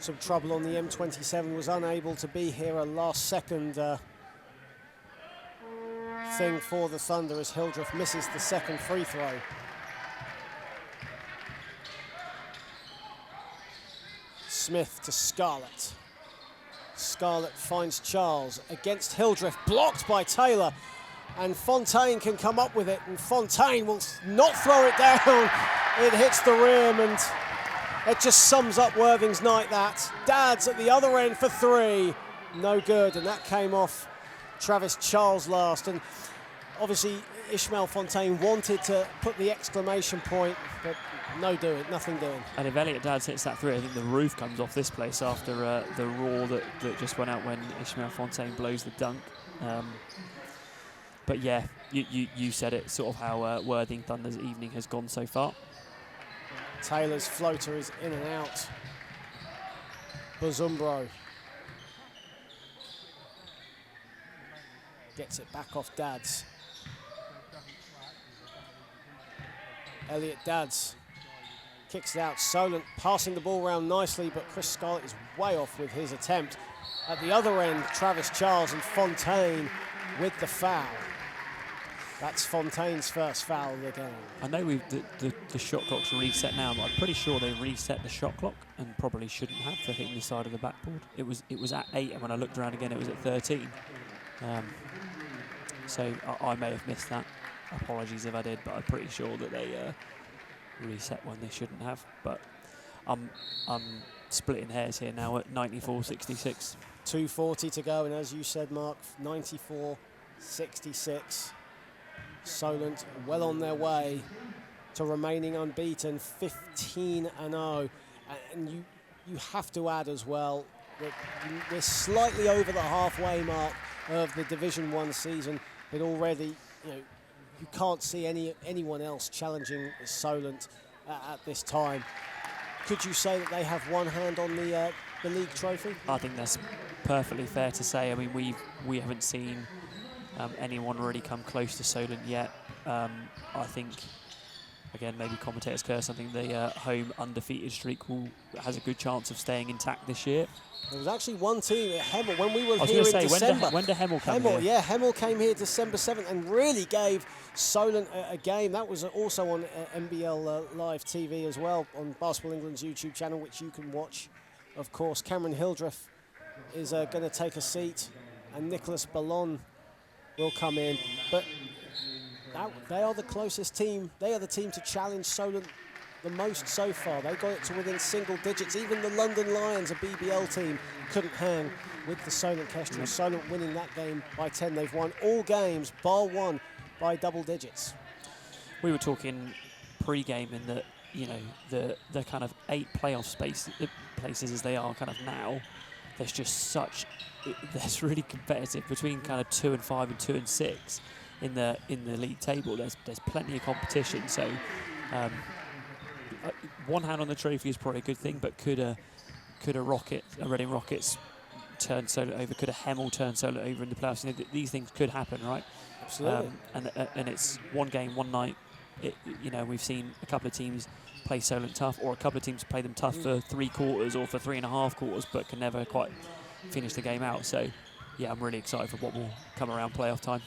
some trouble on the M27, was unable to be here. A last-second thing for the Thunder as Hildreth misses the second free throw. Smith to Scarlett. Scarlett finds Charles against Hildreth, blocked by Taylor, and Fontaine can come up with it, and Fontaine will not throw it down. It hits the rim, and it just sums up Worthing's night, that. Dad's at the other end for three. No good, and that came off Travis Charles last. And obviously Ishmael Fontaine wanted to put the exclamation point, but nothing doing. And if Elliot Dad's hits that three, I think the roof comes off this place after the roar that just went out when Ishmael Fontaine blows the dunk. But yeah, you said it, sort of how Worthing Thunder's evening has gone so far. Taylor's floater is in and out. Bazumbro gets it back off Dads. Elliot Dads kicks it out. Solent passing the ball around nicely, but Chris Scarlett is way off with his attempt. At the other end, Travis Charles and Fontaine with the foul. That's Fontaine's first foul of the game. I know the shot clock's reset now, but I'm pretty sure they reset the shot clock and probably shouldn't have for hitting the side of the backboard. It was at 8, and when I looked around again, it was at 13. So I may have missed that. Apologies if I did, but I'm pretty sure that they reset when they shouldn't have. But I'm splitting hairs here now at 94-66. 2:40 to go, and as you said, Mark, 94-66. Solent well on their way to remaining unbeaten, 15-0. And you have to add as well that we're slightly over the halfway mark of the Division 1 season, but already, you know, you can't see anyone else challenging Solent at this time. Could you say that they have one hand on the league trophy? I think that's perfectly fair to say. I mean, we haven't seen anyone really come close to Solent yet. I think, again, maybe commentators curse. I think the home undefeated streak has a good chance of staying intact this year. There was actually one team at Hemel when we were here in December. When did Hemel come here? Yeah, Hemel came here December 7th and really gave Solent a game. That was also on NBL Live TV as well, on Basketball England's YouTube channel, which you can watch. Of course, Cameron Hildreth is going to take a seat, and Nicholas Ballon will come in. But they are the closest team. They are the team to challenge Solent the most so far. They got it to within single digits. Even the London Lions, a BBL team, couldn't hang with the Solent Kestrels. Solent winning that game by 10. They've won all games, bar one, by double digits. We were talking pre-game in that, you know, the kind of 8 playoff places as they are kind of now. There's just that's really competitive between kind of 2 and 5 and 2 and 6 in the league table. There's plenty of competition. So one hand on the trophy is probably a good thing, but could a Reading Rockets turn Solent over? Could a Hemel turn Solent over in the playoffs? You know, these things could happen, right? Absolutely. And it's one game, one night. You know, we've seen a couple of teams play Solent tough, or a couple of teams play them tough for 3 quarters or for 3.5 quarters, but can never quite finish the game out. So, yeah, I'm really excited for what will come around playoff time.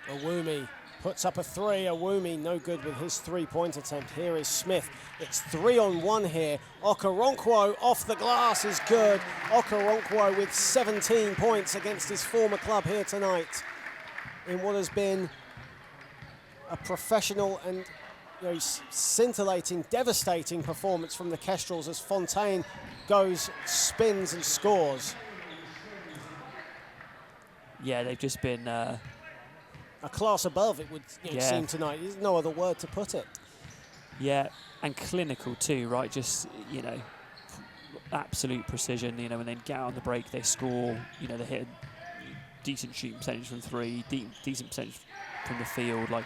Awumi puts up a 3. Awumi no good with his 3-point attempt. Here is Smith. It's 3-on-1 here. Okoronkwo off the glass is good. Okoronkwo with 17 points against his former club here tonight in what has been a professional and scintillating, devastating performance from the Kestrels as Fontaine goes, spins and scores. Yeah, they've just been... a class above, it would seem tonight. There's no other word to put it. Yeah, and clinical too, right? Just, absolute precision. When they get out on the break, they score. They hit a decent shooting percentage from three, decent percentage from the field. Like,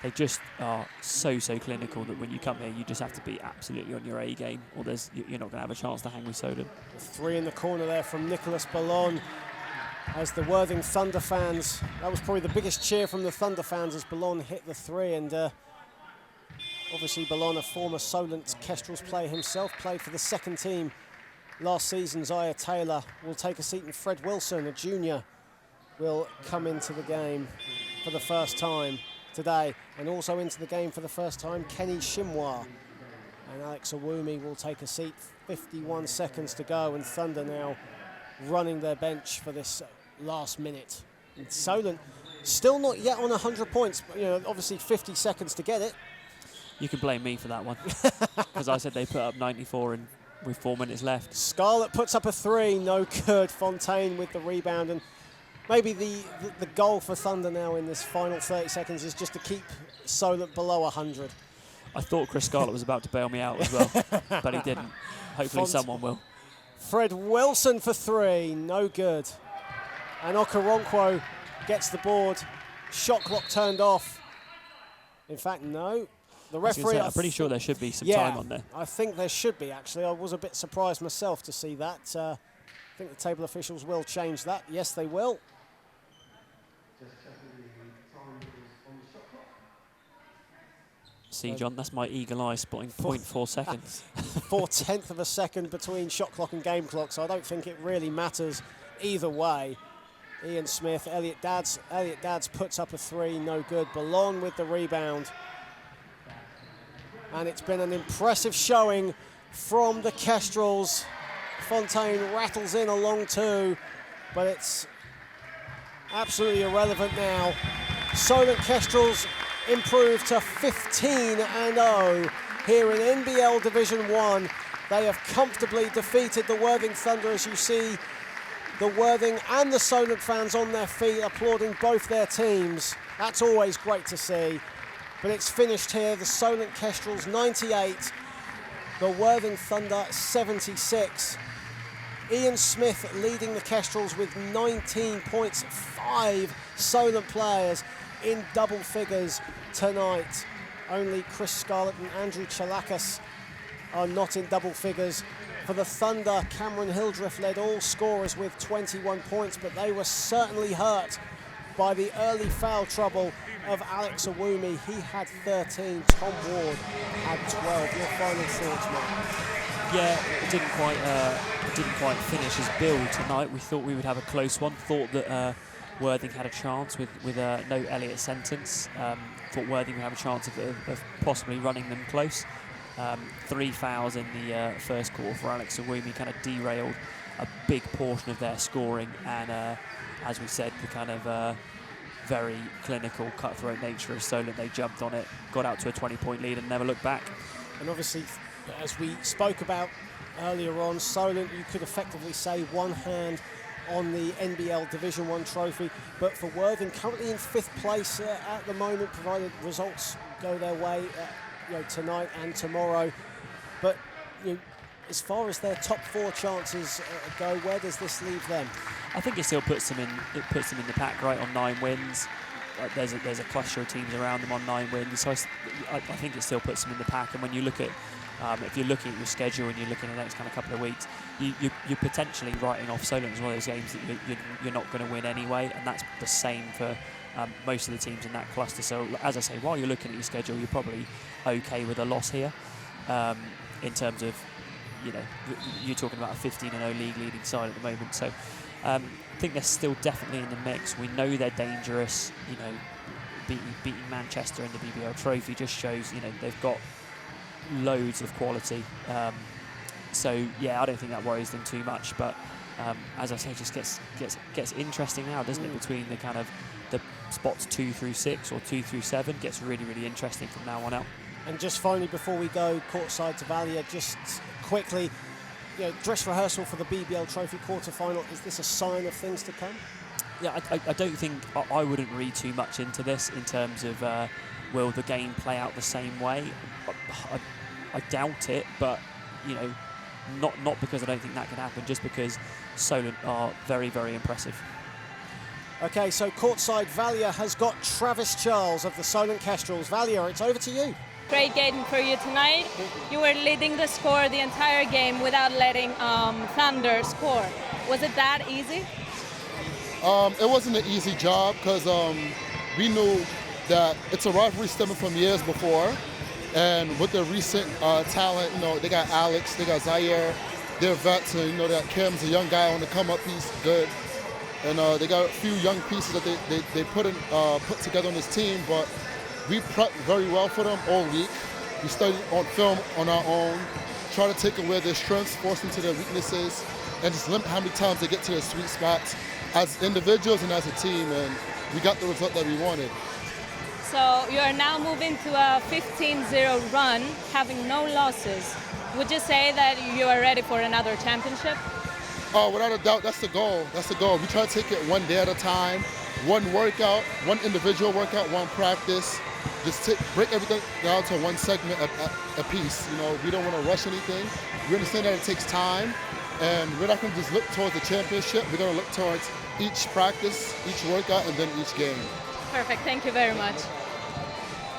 they just are so clinical that when you come here, you just have to be absolutely on your A game, or you're not going to have a chance to hang with Solent. 3 in the corner there from Nicholas Ballon. As the Worthing Thunder fans, that was probably the biggest cheer from the Thunder fans as Ballon hit the 3. And obviously Ballon, a former Solent Kestrels player himself, played for the second team last season. Zaya Taylor will take a seat, and Fred Wilson, a junior, will come into the game for the first time today. And also into the game for the first time, Kenny Shimwa. And Alex Awumi will take a seat. 51 seconds to go, and Thunder now running their bench for this last minute. And Solent still not yet on 100 points, but, obviously 50 seconds to get it. You can blame me for that one, because I said they put up 94 with 4 minutes left. Scarlett puts up a 3, no good. Fontaine with the rebound, and maybe the goal for Thunder now in this final 30 seconds is just to keep Solent below 100. I thought Chris Scarlett was about to bail me out as well, but he didn't. Hopefully someone will. Fred Wilson for 3, no good. And Okoronkwo gets the board. Shot clock turned off. In fact, no. The referee... I'm pretty sure there should be some time on there. I think there should be, actually. I was a bit surprised myself to see that. I think the table officials will change that. Yes, they will. See, John, that's my eagle eye spotting 0.4 seconds. 4/10 of a second between shot clock and game clock, so I don't think it really matters either way. Ian Smith, Elliot Dadds puts up a 3, no good. Ballon with the rebound. And it's been an impressive showing from the Kestrels. Fontaine rattles in a long 2, but it's absolutely irrelevant now. Solent Kestrels improved to 15-0 here in NBL Division 1. They have comfortably defeated the Worthing Thunder, as you see the Worthing and the Solent fans on their feet applauding both their teams. That's always great to see. But it's finished here. The Solent Kestrels 98, the Worthing Thunder 76. Ian Smith leading the Kestrels with 19 points, 5 Solent players in double figures tonight. Only Chris Scarlett and Andrew Chalakas are not in double figures. For the Thunder, Cameron Hildreth led all scorers with 21 points, but they were certainly hurt by the early foul trouble of Alex Awumi. He had 13, Tom Ward had 12. Your final thoughts, Matt? Yeah, it didn't quite finish his build tonight. We thought we would have a close one. Thought that Worthing had a chance with no Elliott sentence. Thought Worthing would have a chance of possibly running them close. 3 fouls in the first quarter for Alex Awumi kind of derailed a big portion of their scoring, and as we said, the kind of very clinical, cutthroat nature of Solent, they jumped on it, got out to a 20-point lead and never looked back. And obviously, as we spoke about earlier on, Solent, you could effectively say one hand on the NBL Division 1 trophy, but for Worthing, currently in 5th place at the moment, provided results go their way tonight and tomorrow. But as far as their top 4 chances go, where does this leave them? I think it still puts them in the pack, right, on 9 wins. There's a cluster of teams around them on 9 wins, so I think it still puts them in the pack. And when you look at if you're looking at your schedule and you're looking at the next kind of couple of weeks, you're potentially writing off Solent as one of those games that you're not going to win anyway, and that's the same for most of the teams in that cluster. So as I say, while you're looking at your schedule, you're probably okay with a loss here in terms of, you're talking about a 15-0 league leading side at the moment. So I think they're still definitely in the mix. We know they're dangerous. Beating Manchester in the BBL Trophy just shows they've got loads of quality. So yeah, I don't think that worries them too much. But as I say, it just gets interesting now, doesn't it? Between the kind of the spots 2 through 6 or 2 through 7, gets really interesting from now on out. And just finally, before we go courtside to Valia, just quickly, dress rehearsal for the BBL Trophy quarter-final. Is this a sign of things to come? Yeah, I don't think I wouldn't read too much into this in terms of will the game play out the same way. I doubt it, but not because I don't think that can happen, just because Solent are very, very impressive. Okay, so courtside Valia has got Travis Charles of the Solent Kestrels. Valia, it's over to you. Great game for you tonight. You were leading the score the entire game without letting Thunder score. Was it that easy? It wasn't an easy job because we knew that it's a rivalry stemming from years before. And with the recent talent, they got Alex, they got Zaire, they're vets, and they got Kim's a young guy on the come up, he's good. And they got a few young pieces that they put together on this team, but we prepped very well for them all week. We studied on film on our own, try to take away their strengths, force them to their weaknesses, and just limit how many times they get to their sweet spots as individuals and as a team, and we got the result that we wanted. So you are now moving to a 15-0 run, having no losses. Would you say that you are ready for another championship? Without a doubt, that's the goal. That's the goal. We try to take it one day at a time, one workout, one individual workout, one practice. Just break everything down to one segment a piece. We don't want to rush anything. We understand that it takes time, and we're not going to just look towards the championship. We're going to look towards each practice, each workout, and then each game. Perfect. Thank you very much.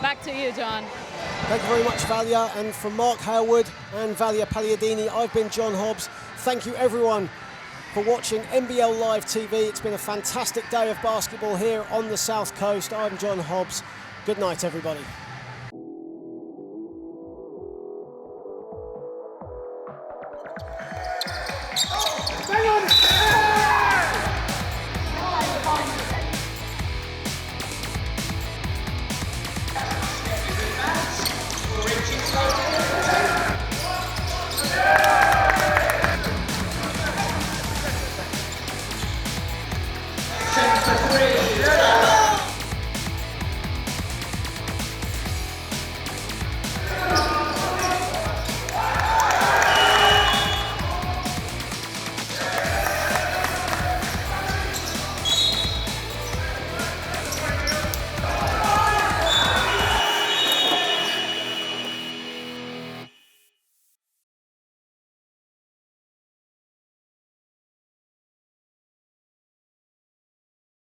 Back to you, John. Thank you very much, Valia. And from Mark Halewood and Valia Pilianidi, I've been John Hobbs. Thank you, everyone, for watching NBL Live TV. It's been a fantastic day of basketball here on the South Coast. I'm John Hobbs. Good night, everybody.